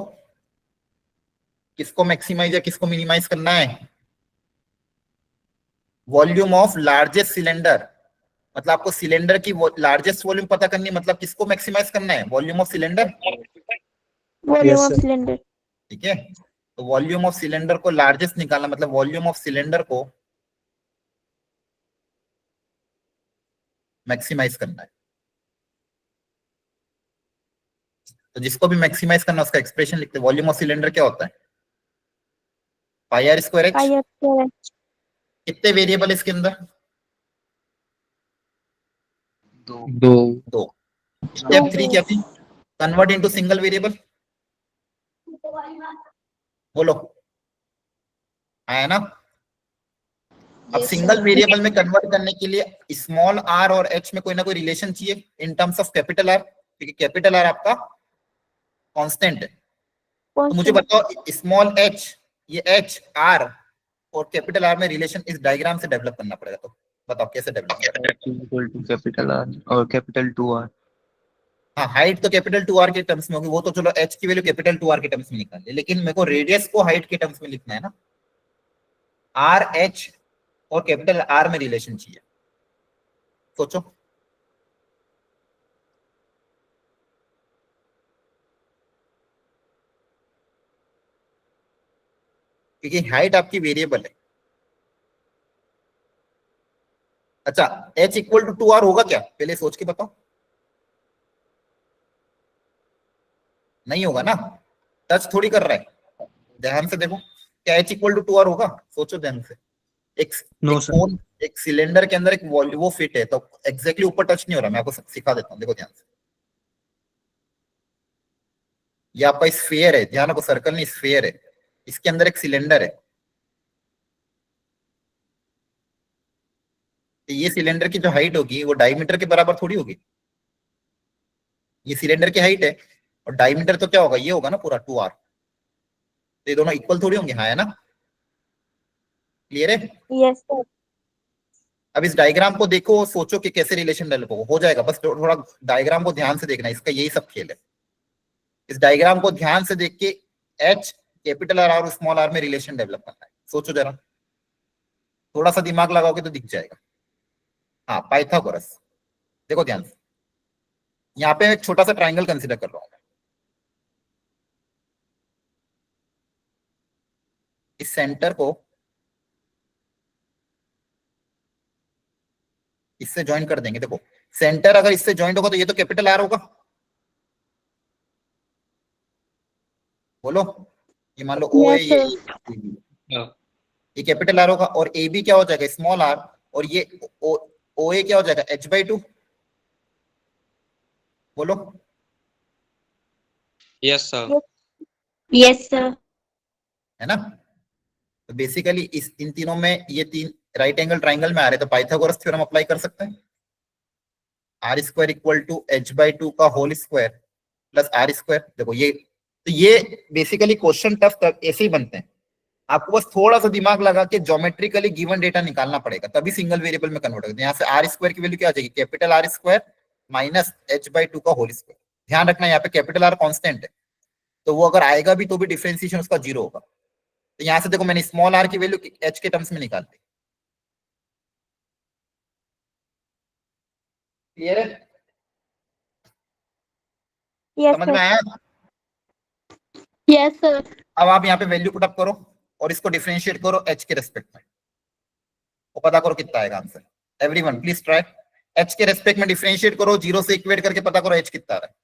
[SPEAKER 1] किसको मैक्सिमाइज या किसको मिनिमाइज करना है। वॉल्यूम ऑफ लार्जेस्ट सिलेंडर, मतलब आपको सिलेंडर की लार्जेस्ट वॉल्यूम पता करनी है, मतलब किसको मैक्सिमाइज करना है, volume of cylinder,
[SPEAKER 2] Volume
[SPEAKER 4] Yes,
[SPEAKER 2] of
[SPEAKER 4] sir.
[SPEAKER 2] cylinder.
[SPEAKER 1] ठीक है? तो वॉल्यूम ऑफ सिलेंडर को लार्जेस्ट निकालना, मतलब वॉल्यूम ऑफ सिलेंडर को मैक्सिमाइज करना है। तो जिसको भी मैक्सिमाइज करना है उसका एक्सप्रेशन लिखते हैं। वॉल्यूम ऑफ सिलेंडर क्या होता है, pi r square h.
[SPEAKER 2] Pi r square.
[SPEAKER 1] कितने वेरिएबल इसके अंदर,
[SPEAKER 3] दो।
[SPEAKER 1] दो। स्टेप 3 क्या थी, कन्वर्ट इनटू सिंगल वेरिएबल, बोलो आया ना? अब सिंगल वेरिएबल में कन्वर्ट करने के लिए स्मॉल आर और एच में कोई ना कोई रिलेशन चाहिए in terms of capital R, क्योंकि कैपिटल आर आपका कांस्टेंट है। तो मुझे बताओ स्मॉल एच, ये एच आर और कैपिटल आर में रिलेशन इस डायग्राम से डेवलप करना पड़ेगा। तो बताओ कैसे डेवलप करें?
[SPEAKER 3] इक्वल टू कैपिटल आर और कैपिटल 2r।
[SPEAKER 1] हाँ, हाइट तो कैपिटल 2r के टर्म्स में होगी, वो तो चलो एच की वैल्यू कैपिटल 2r के टर्म्स में निकाल ले, लेकिन मेरे को रेडियस को हाइट के टर्म्स में लिखना है ना। आर एच और कैपिटल आर में रिलेशन चाहिए। सोचो। क्योंकि हाइट आपकी वेरिएबल है। अच्छा, h इक्वल टू 2r होगा क्या, पहले सोच के बताओ। नहीं होगा ना, टच थोड़ी कर रहा है। ध्यान से देखो, क्या h इक्वल टू 2r होगा, सोचो ध्यान से। एक
[SPEAKER 4] No,
[SPEAKER 1] एक
[SPEAKER 4] sir.
[SPEAKER 1] कोन, एक सिलेंडर के अंदर एक वो फिट है, तो एग्जैक्टली ऊपर टच नहीं हो रहा। मैं आपको सिखा देता हूँ, देखो ध्यान से। ये आपका स्फीयर है, ध्यान रखो, सर्कल नहीं स्फीयर है। इसके अंदर एक सिलेंडर है, तो ये सिलेंडर की जो हाइट होगी वो डायमीटर के बराबर थोड़ी होगी। ये सिलेंडर की हाइट है, और डायमीटर तो क्या होगा, ये होगा ना पूरा 2r। तो ये दोनों इक्वल थोड़ी होंगे, हाँ है ना। क्लियर है।
[SPEAKER 2] Yes, sir.
[SPEAKER 1] अब इस डायग्राम को देखो, सोचो कि कैसे रिलेशन डेवलप होगा। हो जाएगा, बस थोड़ा डायग्राम को ध्यान से देखना, इसका यही सब खेल है। इस डायग्राम को ध्यान से देख के एच, कैपिटल आर और स्मॉल आर में रिलेशन डेवलप करना है। सोचो जरा, थोड़ा सा दिमाग लगाओगे तो दिख जाएगा। हाँ, पाइथागोरस। देखो ध्यान से, यहाँ पे एक छोटा सा ट्राइंगल कंसिडर कर रहा हूं मैं। इस सेंटर को इससे ज्वाइन कर देंगे। देखो, सेंटर अगर इससे ज्वाइंट होगा तो ये तो कैपिटल आर होगा। बोलो, ये मान लो ओ है,
[SPEAKER 2] Yes, sir.
[SPEAKER 1] ये कैपिटल आर होगा, और ए बी क्या हो जाएगा, स्मॉल आर। और ये ओ ए क्या हो जाएगा, h/2। बोलो।
[SPEAKER 3] Yes, sir.
[SPEAKER 5] Yes, sir.
[SPEAKER 1] है ना। तो बेसिकली इस इन तीनों में ये तीन राइट एंगल ट्राइंगल में आ रहे, तो पाइथागोरस थ्योरम अप्लाई कर सकते हैं। Are square equal to h/2 का whole square plus R square. देखो ये, तो ये बेसिकली क्वेश्चन टफ तक ऐसे ही बनते हैं। आपको बस थोड़ा सा दिमाग लगा के ज्योमेट्रिकली गिवन डेटा निकालना पड़ेगा, तभी सिंगल वेरिएबल में कन्वर्ट होगा। यहाँ से आर स्क्वायर की वैल्यू क्या आ जाएगी, capital R square minus h/2 का होल स्क्वायर। ध्यान रखना, यहाँ पे कैपिटल आर कांस्टेंट है, तो वो अगर आएगा भी तो भी डिफरेंशिएशन उसका 0 होगा। तो यहाँ से देखो, मैंने स्मॉल आर की वैल्यू एच के टर्म्स में निकाल दी। क्लियर है,
[SPEAKER 2] Yes,
[SPEAKER 1] समझ में
[SPEAKER 2] sir.
[SPEAKER 1] आया।
[SPEAKER 2] Yes, sir.
[SPEAKER 1] अब आप यहाँ पे वैल्यू पुट अप करो और इसको डिफरेंशिएट करो एच के रेस्पेक्ट में, वो पता करो कितना आएगा answer. Everyone please try, H के रेस्पेक्ट में डिफरेंशिएट करो, 0 से इक्वेट करके पता करो एच कितना आ रहा है।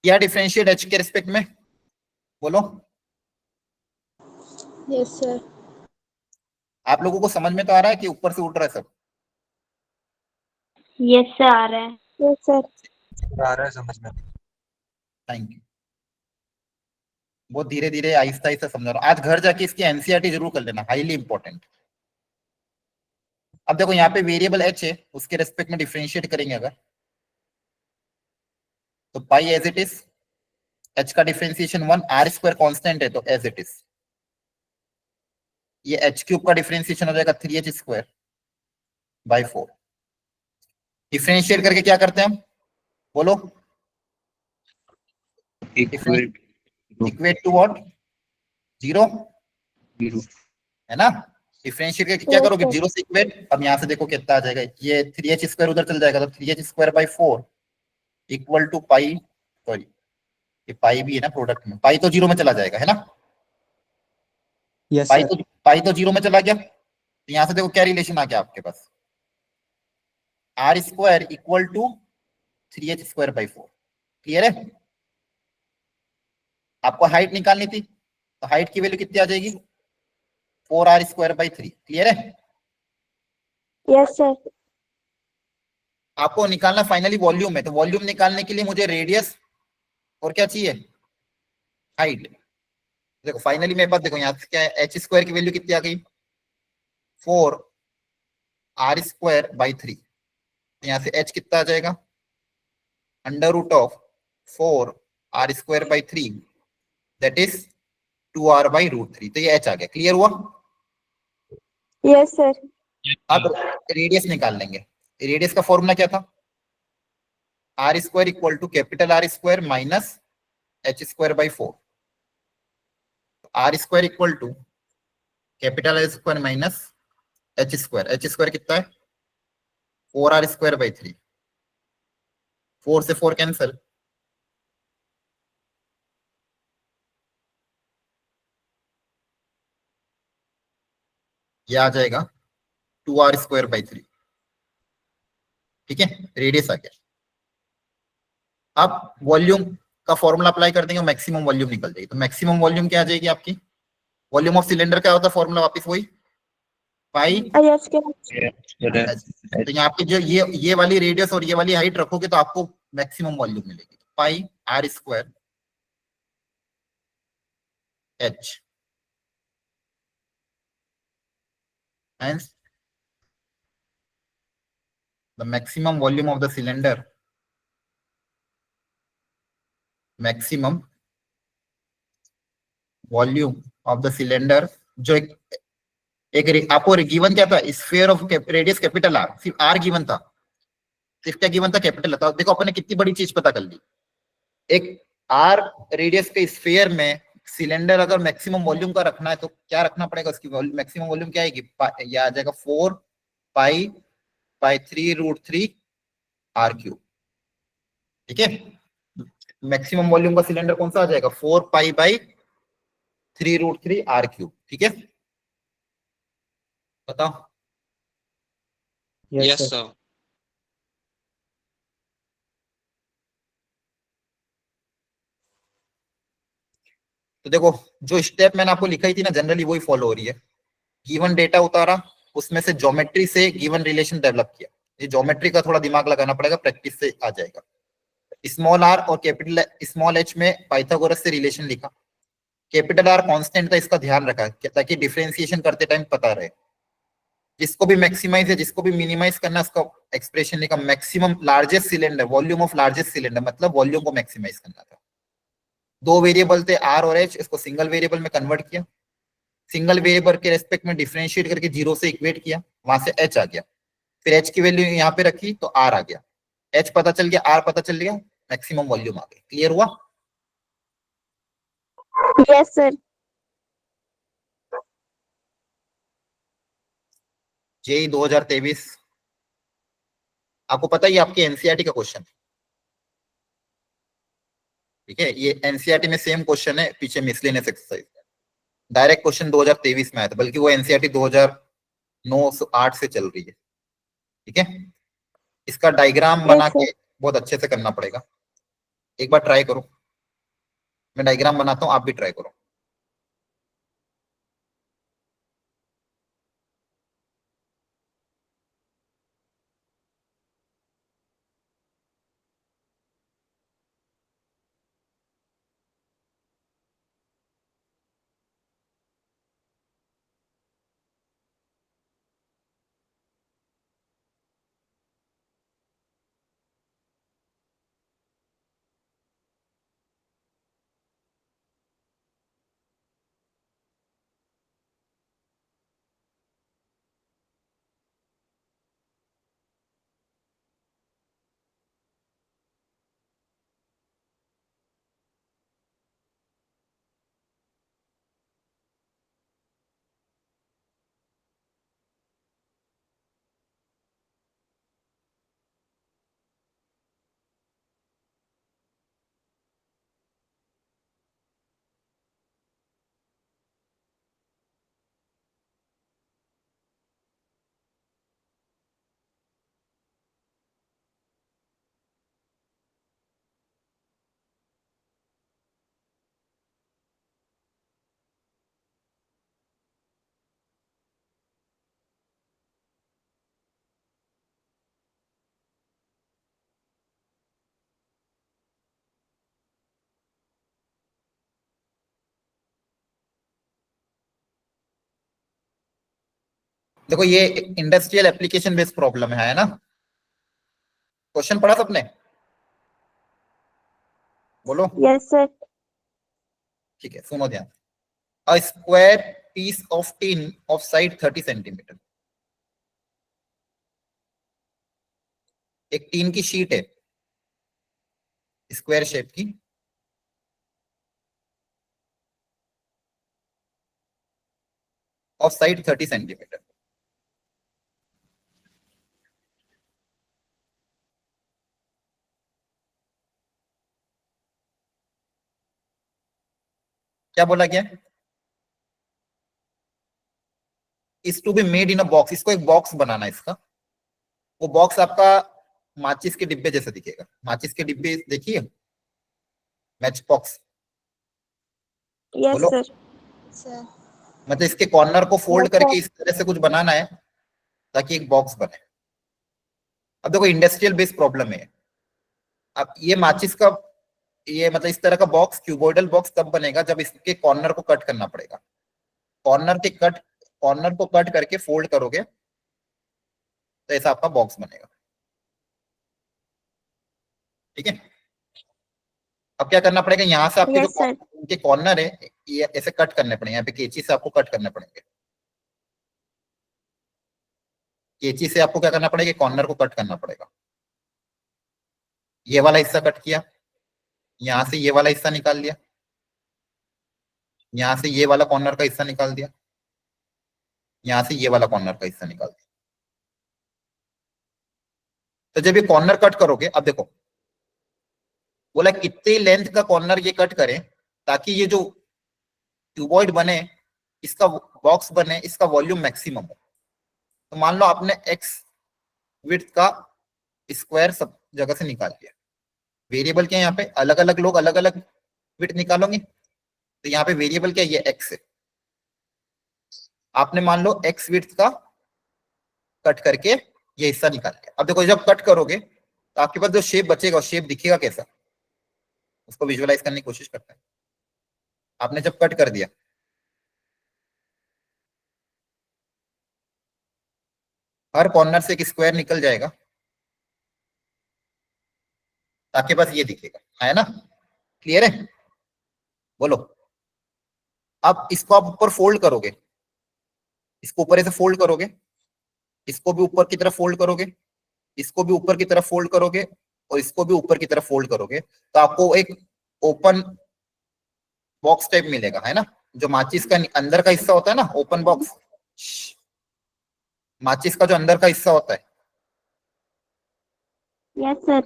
[SPEAKER 1] या डिफरेंशिएट एच के रिस्पेक्ट में, बोलो।
[SPEAKER 2] Yes, sir.
[SPEAKER 1] आप लोगों को समझ में तो आ रहा है कि ऊपर से उठ रहा है सब?
[SPEAKER 5] Yes, sir. आ रहा है.
[SPEAKER 2] Yes, sir.
[SPEAKER 4] आ रहा है समझ में.
[SPEAKER 1] Thank you. बहुत धीरे धीरे आहिस्ता आहिस्ता समझा रहा हूँ। आज घर जाके इसकी एनसीईआरटी जरूर कर लेना, हाईली इंपॉर्टेंट। अब देखो यहाँ पे वेरिएबल एच है, उसके रेस्पेक्ट में डिफरेंशिएट करेंगे अगर, तो पाई एज इट इज, एच का डिफरेंशिएशन 1, आर स्क्वायर कांस्टेंट है तो एज इट इज, ये एच क्यूब का डिफरेंशिएशन हो जाएगा 3h स्क्वायर बाई 4। डिफरेंशिएट करके क्या करते हैं हम, बोलो।
[SPEAKER 3] Equate
[SPEAKER 1] equate to what, 0
[SPEAKER 3] 0.
[SPEAKER 1] है ना। डिफरेंशिएट करके क्या
[SPEAKER 2] Yes,
[SPEAKER 1] करोगे,
[SPEAKER 2] sir.
[SPEAKER 1] 0 से इक्वेट। अब यहाँ से देखो कितना आ जाएगा, ये 3h स्क्वायर उधर चल जाएगा तो 3h square by 4 equal to pi, sorry ये पाई भी है ना प्रोडक्ट में, पाई तो 0 में चला जाएगा है ना।
[SPEAKER 4] Yes,
[SPEAKER 1] पाई
[SPEAKER 4] sir.
[SPEAKER 1] तो 0 में चला गया, तो यहाँ से देखो क्या रिलेशन आ गया आपके पास, r square equal to 3h square by 4। Clear है। आपको हाइट निकालनी थी, तो हाइट की वैल्यू कितनी आ जाएगी, 4r स्क्वायर बाई 3। क्लियर है।
[SPEAKER 2] Yes, sir.
[SPEAKER 1] आपको निकालना फाइनली वॉल्यूम है, तो वॉल्यूम निकालने के लिए मुझे रेडियस और क्या चाहिए, हाइट। देखो फाइनली मेरे पास देखो यहाँ से क्या है, एच स्क्वायर की वैल्यू कितनी आ गई, 4r स्क्वायर बाई 3। यहाँ से h कितना आ जाएगा, under root of 4r square by 3 that is 2r by root 3। तो ये h आ गया। क्लियर हुआ।
[SPEAKER 2] Yes, sir.
[SPEAKER 1] अब रेडियस निकाल लेंगे। रेडियस का फॉर्मूला क्या था, r square equal to capital R square minus h square by 4। R square equal to capital R square minus h square, h square कितना है 4r स्क्वायर बाई 3, 4 से 4 cancel, ये आ जाएगा 2r स्क्वायर बाई 3। ठीक है, रेडियस आ गया। अब वॉल्यूम का फॉर्मूला अप्लाई कर देंगे, मैक्सिमम वॉल्यूम निकल जाएगी। तो मैक्सिमम वॉल्यूम क्या आ जाएगी आपकी, वॉल्यूम ऑफ सिलेंडर क्या होता है फॉर्मूला, वापस वही पाई।
[SPEAKER 2] Yes, sir.
[SPEAKER 1] तो यहाँ पे जो ये वाली रेडियस और ये वाली हाइट रखोगे तो आपको मैक्सिमम वॉल्यूम मिलेगी। Pi r square h, hence the maximum volume of the cylinder, maximum volume of the cylinder, जो एक आपको गिवन क्या था, sphere of radius capital R, सिर्फ आर गिवन था, सिर्फ क्या गिवन था, कैपिटल था। देखो अपन ने कितनी बड़ी चीज पता कर ली, एक आर रेडियस के स्फीयर में सिलेंडर अगर मैक्सिमम वॉल्यूम का रखना है तो क्या रखना पड़ेगा, उसकी मैक्सिमम वॉल्यूम क्या आएगी, ये आ जाएगा 4 pi by 3 root 3 r cube. ठीक है, मैक्सिमम वॉल्यूम का सिलेंडर कौन सा आ जाएगा, 4 pi by 3 root 3 r cube. ठीक है, बताओ।
[SPEAKER 4] Yes, sir.
[SPEAKER 1] तो देखो जो स्टेप मैंने आपको लिखाई थी ना, जनरली वही फॉलो हो रही है। गिवन डेटा उतारा, उसमें से ज्योमेट्री से गिवन रिलेशन डेवलप किया। ये ज्योमेट्री का थोड़ा दिमाग लगाना पड़ेगा, प्रैक्टिस से आ जाएगा। स्मॉल आर और कैपिटल स्मॉल एच में पाइथागोरस से रिलेशन लिखा। कैपिटल आर कांस्टेंट था, इसका ध्यान रखा ताकि डिफरेंशिएशन करते टाइम पता रहे। जिसको भी मैक्सिमाइज है, जिसको भी मिनिमाइज करना, उसका एक्सप्रेशन लिखा। Maximum largest cylinder, volume of largest cylinder, मतलब वॉल्यूम को मैक्सिमाइज करना था। दो वेरिएबल थे आर और एच, इसको सिंगल वेरिएबल में कन्वर्ट किया। सिंगल वेरिएबल के रेस्पेक्ट में डिफरेंशिएट करके 0 से इक्वेट किया, वहां से एच आ गया। फिर एच की वैल्यू यहाँ पे रखी तो आर आ गया। एच पता चल गया, आर पता चल गया, मैक्सिमम वॉल्यूम आ गई। क्लियर हुआ।
[SPEAKER 2] Yes, sir.
[SPEAKER 1] जेई 2023, आपको पता ही आपके एनसीईआरटी का क्वेश्चन। ठीक है, ये एनसीईआरटी में सेम क्वेश्चन है, पीछे मिसलेनियस एक्सरसाइज डायरेक्ट क्वेश्चन 2023 में आया था, बल्कि वो एनसीईआरटी 2009-8 से चल रही है। ठीक है, इसका डायग्राम बना के बहुत अच्छे से करना पड़ेगा, एक बार ट्राई करो। मैं डायग्राम बनाता हूँ, आप भी ट्राई करो। देखो ये इंडस्ट्रियल एप्लीकेशन बेस्ड प्रॉब्लम है ना। क्वेश्चन पढ़ा सबने? बोलो।
[SPEAKER 2] Yes, sir.
[SPEAKER 1] ठीक है, सुनो ध्यान। A square piece of tin of side 30 centimetre. एक टीन की शीट है स्क्वायर शेप की, ऑफ साइड 30 सेंटीमीटर। क्या बोला गया? Is to be made in a box. इसको एक बॉक्स बनाना है इसका। वो बॉक्स आपका माचिस के डिब्बे जैसा दिखेगा। माचिस के डिब्बे देखिए, मैच बॉक्स।
[SPEAKER 2] Yes,
[SPEAKER 1] बोलो।
[SPEAKER 2] sir. Sir.
[SPEAKER 1] मतलब इसके कॉर्नर को फोल्ड
[SPEAKER 2] Yes,
[SPEAKER 1] करके
[SPEAKER 2] sir.
[SPEAKER 1] इस तरह से कुछ बनाना है ताकि एक बॉक्स बने। अब देखो इंडस्ट्रियल बेस्ड प्रॉब्लम है। अब ये माचिस का, ये मतलब इस तरह का बॉक्स, क्यूबॉइडल बॉक्स तब बनेगा जब इसके कॉर्नर को कट करना पड़ेगा। कॉर्नर को कट करके फोल्ड करोगे तो ऐसा आपका बॉक्स बनेगा। ठीक है। अब क्या करना पड़ेगा, यहाँ से आपके जो
[SPEAKER 2] Yes, sir.
[SPEAKER 1] इनके कॉर्नर है ये ऐसे कट करने पड़ेंगे। यहाँ पे कैंची से आपको कट करने पड़ेंगे। कैंची से आपको क्या करना पड़ेगा, कॉर्नर को कट करना पड़ेगा। ये वाला हिस्सा कट किया, यहाँ से ये वाला हिस्सा निकाल लिया, यहाँ से ये वाला कॉर्नर का हिस्सा निकाल दिया, यहाँ से ये वाला कॉर्नर का हिस्सा निकाल दिया। तो जब ये कॉर्नर कट करोगे, अब देखो बोला कितने लेंथ का कॉर्नर ये कट करें ताकि ये जो क्यूबॉइड बने, इसका बॉक्स बने, इसका वॉल्यूम मैक्सिमम हो। तो मान लो आपने एक्स विड्थ का स्क्वायर सब जगह से निकाल लिया। वेरिएबल क्या है यहाँ पे, अलग अलग लोग अलग अलग विड्थ निकालोगे। तो यहाँ पे वेरिएबल क्या है, ये एक्स है। आपने मान लो एक्स विड्थ का कट करके ये हिस्सा निकाल लिया। अब देखो जब कट करोगे तो आपके पास जो शेप बचेगा, शेप दिखेगा कैसा, उसको विजुअलाइज करने की कोशिश करते हैं। आपने जब कट कर दिया, हर कॉर्नर से एक स्क्वायर निकल जाएगा, आपके पास ये दिखेगा, है ना? क्लियर है? बोलो। अब इसको आप ऊपर फोल्ड करोगे, इसको ऊपर ऐसे फोल्ड करोगे, इसको भी ऊपर की तरफ फोल्ड करोगे, इसको भी ऊपर की तरफ फोल्ड करोगे, और इसको भी ऊपर की तरफ फोल्ड करोगे, तो आपको एक ओपन बॉक्स टाइप मिलेगा, है ना? जो माचिस का अंदर का हिस्सा होता है ना, ओपन बॉक्स, माचिस का जो अंदर का हिस्सा होता है
[SPEAKER 2] Yes, sir.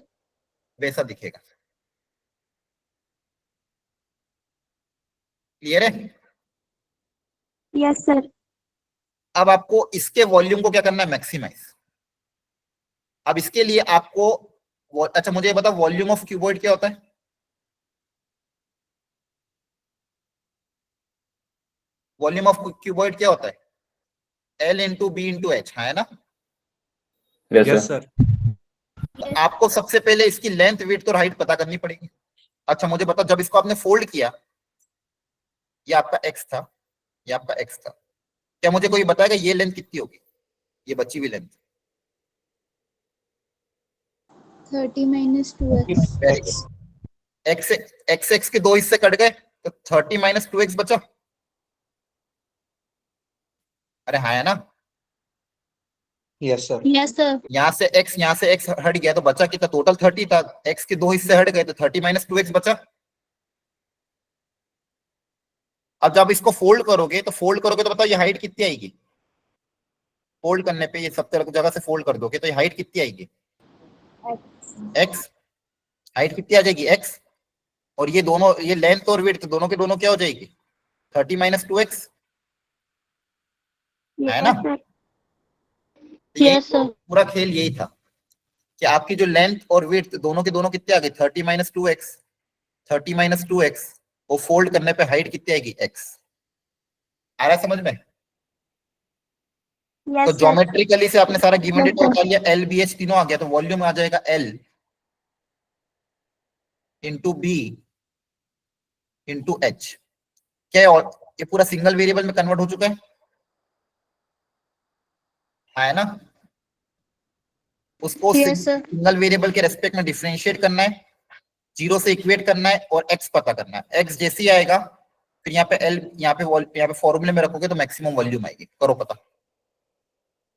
[SPEAKER 1] वैसा दिखेगा। क्लियर है?
[SPEAKER 2] Yes, sir.
[SPEAKER 1] अब आपको इसके वॉल्यूम को क्या करना है, मैक्सिमाइज। अब इसके लिए आपको अच्छा मुझे ये बताओ, वॉल्यूम ऑफ क्यूबॉइड क्या होता है? वॉल्यूम ऑफ क्यूबॉइड क्या होता है? L into b into h, है ना?
[SPEAKER 3] Yes,
[SPEAKER 4] yes
[SPEAKER 3] sir.
[SPEAKER 4] सर।
[SPEAKER 1] तो आपको सबसे पहले इसकी लेंथ, विड्थ और हाइट पता करनी पड़ेगी। अच्छा मुझे बताओ, जब इसको आपने फोल्ड किया, ये आपका एक्स था, ये आपका एक्स था, क्या मुझे कोई बताएगा ये लेंथ कितनी होगी, ये बची हुई length?
[SPEAKER 2] 30 minus 2x.
[SPEAKER 1] Very good. X x x के दो हिस्से कट गए, तो 30 माइनस 2x बचा। अरे हाँ है ना?
[SPEAKER 4] Yes sir.
[SPEAKER 5] Yes, sir.
[SPEAKER 1] यहाँ से x हट गया तो बचा कितना? टोटल 30 था, x के दो हिस्से हट गए तो 30 माइनस 2x बचा। अब जब इसको फोल्ड करोगे तो बताओ ये हाइट कितनी आएगी? फोल्ड करने पे ये सब जगह से फोल्ड कर दोगे तो ये हाइट कितनी आएगी? x। हाइट कितनी आ जाएगी? x। और ये दोनों, ये लेंथ और विड्थ दोनों के दोनों क्या हो जाएगी? 30 माइनस 2x, है ना?
[SPEAKER 2] Yes, sir.
[SPEAKER 1] तो यही
[SPEAKER 5] Yes,
[SPEAKER 1] तो
[SPEAKER 5] sir.
[SPEAKER 1] पूरा खेल यही था कि आपकी जो लेंथ और विड्थ दोनों के दोनों कितने आ गए? 30 माइनस 2x, 30 माइनस 2x, और फोल्ड करने पे हाइट कितनी आएगी? x। आ रहा है समझ में? तो
[SPEAKER 2] Yes, sir.
[SPEAKER 1] ज्योमेट्रिकली से आपने सारा गिवन
[SPEAKER 2] Yes,
[SPEAKER 1] डेटा
[SPEAKER 2] sir.
[SPEAKER 1] उतार लिया, एल बी एच तीनों आ गया, तो वॉल्यूम आ जाएगा L into b into h. क्या है? और ये पूरा सिंगल वेरिएबल में कन्वर्ट हो चुका है ना? उसको
[SPEAKER 5] Yes, sir.
[SPEAKER 1] सिंगल वेरिएबल के रेस्पेक्ट में डिफरेंशिएट करना है, जीरो से इक्वेट करना है और x पता करना है। x जैसे ही आएगा फिर यहाँ पे L, यहाँ पे फॉर्मूले में रखोगे तो मैक्सिमम वॉल्यूम आएगी। करो पता,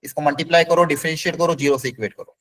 [SPEAKER 1] इसको मल्टीप्लाई करो, डिफरेंशिएट करो, जीरो से इक्वेट करो।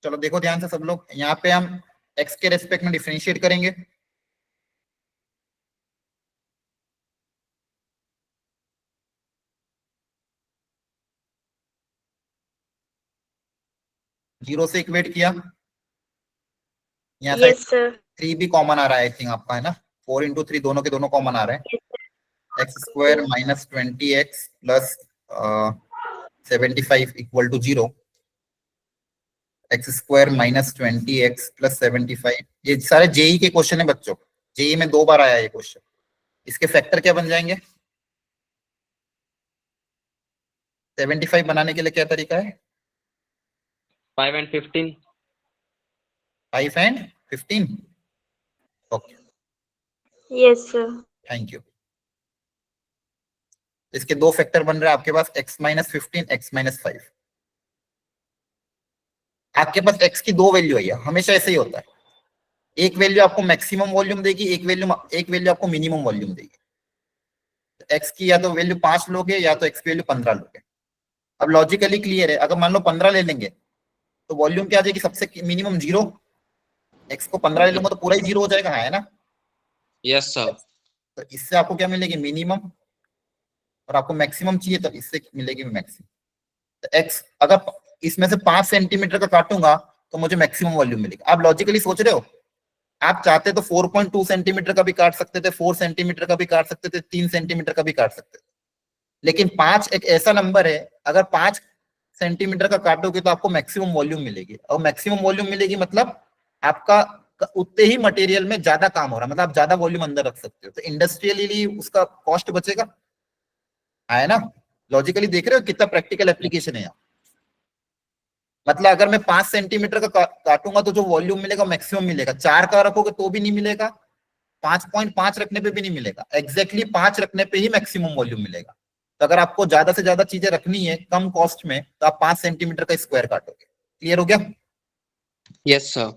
[SPEAKER 1] चलो देखो ध्यान से सब लोग, यहाँ पे हम x के रेस्पेक्ट में डिफरेंशिएट करेंगे। जीरो से इक्वेट किया, यहाँ
[SPEAKER 5] Yes, sir.
[SPEAKER 1] 3 भी कॉमन आ रहा है आई थिंक आपका, है ना। 4 इंटू 3 दोनों के दोनों कॉमन आ रहे हैं। X square minus 20x plus 75 equal to 0। X square minus 20x plus 75, ये सारे जेई के क्वेश्चन है बच्चों। जेई में 2 बार आया ये क्वेश्चन। इसके फैक्टर क्या बन जाएंगे? 75 बनाने के लिए क्या तरीका है?
[SPEAKER 6] 5 and 15.
[SPEAKER 1] 5 and 15। Okay,
[SPEAKER 5] Yes, sir.
[SPEAKER 1] Thank you. इसके 2 फैक्टर बन रहे हैं आपके पास, x माइनस 15, x माइनस 5। आपके पास x की 2 वैल्यू है, हमेशा ऐसे ही होता है। एक वैल्यू आपको मैक्सिमम वॉल्यूम देगी, एक वैल्यू आपको मिनिमम वॉल्यूम देगी। x की या तो वैल्यू 5 लोगे या तो x की वैल्यू 15 लोगे। अब लॉजिकली क्लियर है, अगर मान लो 15 ले लेंगे तो वॉल्यूम क्या आ जाएगी? सबसे मिनिमम 0। x को 15 ले लूंगा तो पूरा ही 0 हो जाएगा, है ना।
[SPEAKER 6] Yes, sir.
[SPEAKER 1] तो इससे आपको क्या मिलेगी? मिनिमम। और आपको मैक्सिमम चाहिए तो इससे मिलेगी मैक्सिमम। तो x अगर इसमें से 5 सेंटीमीटर का काटूंगा तो मुझे मैक्सिमम वॉल्यूम मिलेगी। आप लॉजिकली सोच रहे हो, आप चाहते तो 4.2 सेंटीमीटर का भी काट सकते थे, 4 सेंटीमीटर का भी काट सकते थे, 3 सेंटीमीटर का भी काट सकते थे। लेकिन 5 एक ऐसा नंबर है, अगर 5 सेंटीमीटर का काटोगे तो आपको मैक्सिमम वॉल्यूम मिलेगी। और मैक्सिमम वॉल्यूम मिलेगी मतलब आपका उतने ही मटेरियल में ज्यादा काम हो रहा है, मतलब आप ज्यादा वॉल्यूम अंदर रख सकते हो, तो इंडस्ट्रियली उसका कॉस्ट बचेगा, है ना। लॉजिकली देख रहे हो कितना प्रैक्टिकल एप्लीकेशन है यहाँ। मतलब अगर मैं 5 सेंटीमीटर का काटूंगा तो जो वॉल्यूम मिलेगा मैक्सिमम मिलेगा। 4 का रखोगे तो भी नहीं मिलेगा, 5.5 रखने पे भी नहीं मिलेगा, एग्जैक्टली 5 रखने पे ही मैक्सिमम वॉल्यूम मिलेगा। तो अगर आपको ज्यादा से ज्यादा चीजें रखनी है कम कॉस्ट में तो आप 5 सेंटीमीटर का स्क्वायर काटोगे। क्लियर हो गया?
[SPEAKER 6] Yes, sir.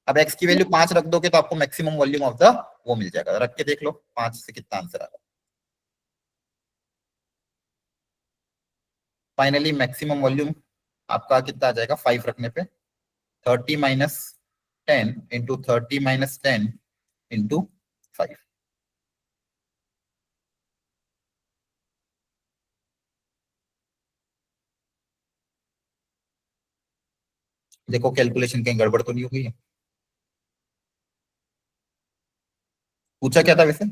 [SPEAKER 1] अब x की वैल्यू 5 रख दोगे तो आपको मैक्सिमम वॉल्यूम ऑफ द वो मिल जाएगा। रख के देख लो 5 से कितना आंसर आ रहा है। फाइनली मैक्सिमम वॉल्यूम आपका कितना आ जाएगा 5 रखने पे? 30 माइनस 10 इंटू 30 माइनस 10 इंटू 5। देखो कैलकुलेशन कहीं गड़बड़ तो नहीं हो गई है? पूछा क्या था वैसे?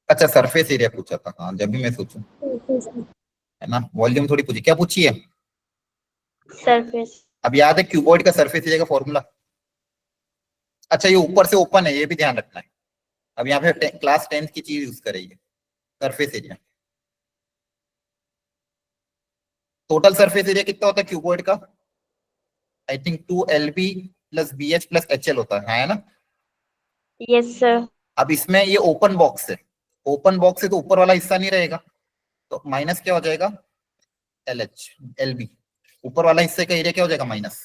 [SPEAKER 1] अच्छा सरफेस एरिया पूछा था, हाँ जब भी मैं सोचूं, है ना। वॉल्यूम थोड़ी पूछी, क्या पूछी है?
[SPEAKER 5] Surface.
[SPEAKER 1] अब याद है क्यूबॉइड का सरफेस एरिया का फॉर्मूला? अच्छा ये ऊपर से ओपन है, ये भी ध्यान रखना है। अब यहाँ पे क्लास 10th की चीज यूज करेंगे, surface area. Total surface area कितना होता है क्यूबॉइड का? I think 2LB plus BH plus HL होता है ना।
[SPEAKER 5] Yes, sir.
[SPEAKER 1] अब इसमें ये ओपन बॉक्स है, ओपन बॉक्स है तो ऊपर वाला हिस्सा नहीं रहेगा, तो माइनस क्या हो जाएगा? LH LB। ऊपर वाला हिस्से का एरिया क्या हो जाएगा? माइनस।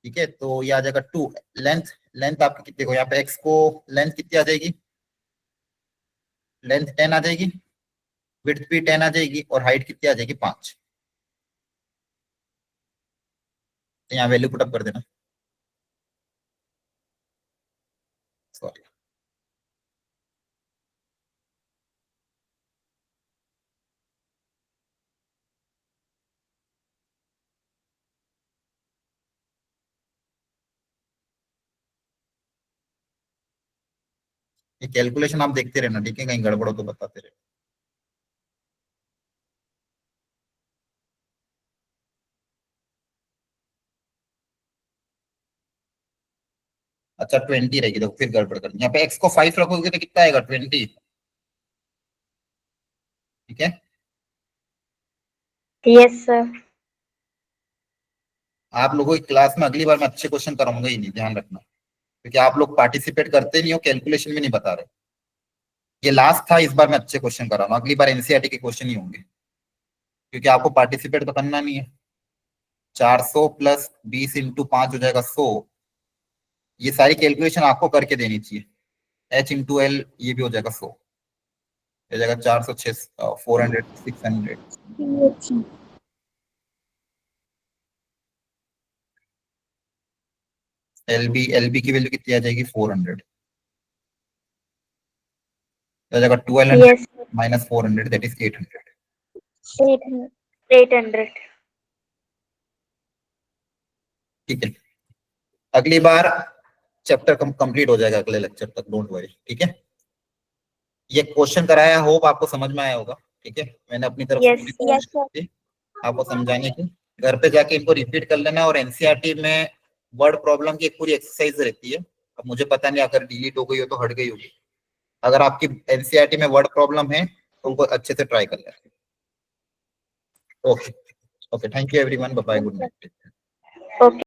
[SPEAKER 1] ठीक है, तो ये आ जाएगा 2। लेंथ लेंथ आपकी कितनी, देखो यहाँ पे x को लेंथ कितनी आ जाएगी? लेंथ 10 आ जाएगी, विड्थ भी 10 आ जाएगी, और हाइट कितनी आ जाएगी? 5। तो यहाँ वैल्यू पुटअप कर देना। सॉरी, ये कैलकुलेशन आप देखते रहना, ठीक है, कहीं गड़बड़ हो तो बताते रहना। अच्छा 20 रहेगी, देखो फिर गड़बड़ करनी। यहाँ पे x को 5 रखोगे तो कितना आएगा? 20। ठीक है,
[SPEAKER 5] Yes, sir.
[SPEAKER 1] आप लोगों की क्लास में अगली बार मैं अच्छे क्वेश्चन कराऊंगा ही नहीं, ध्यान रखना, क्योंकि आप लोग पार्टिसिपेट करते नहीं हो, कैलकुलेशन में नहीं बता रहे। ये लास्ट था, इस बार मैं अच्छे क्वेश्चन करा रहा हूँ, अगली बार एनसीईआरटी के क्वेश्चन ही होंगे, क्योंकि आपको पार्टिसिपेट तो करना नहीं है। 400 प्लस 20 इंटू 5 हो जाएगा 100। ये सारी कैलकुलेशन आपको करके देनी चाहिए। h इंटू एल ये भी हो जाएगा 100, हो जाएगा 400 600 400 600। एलबी की वैल्यू कितनी आ जाएगी 400 तो जाएगा 1200
[SPEAKER 5] Yes, sir.
[SPEAKER 1] Minus 400 that is 800
[SPEAKER 5] 800.
[SPEAKER 1] ठीक है अगली बार चैप्टर कंप्लीट हो जाएगा अगले लेक्चर तक डोंट वरी ठीक है ये क्वेश्चन कराया होप आपको समझ में आया होगा ठीक है मैंने अपनी तरफ
[SPEAKER 5] Yes,
[SPEAKER 1] पूरी
[SPEAKER 5] sir.
[SPEAKER 1] कोशिश की थी आपको समझाने की घर पे जाके इनको रिपीट कर लेना और एनसीईआरटी में वर्ड प्रॉब्लम की एक पूरी एक्सरसाइज रहती है अब मुझे पता नहीं अगर डिलीट हो गई हो तो हट गई होगी अगर आपकी एनसीईआरटी में वर्ड प्रॉब्लम है तो उनको अच्छे से ट्राई कर लेना okay okay thank you everyone bye bye good night
[SPEAKER 5] Okay.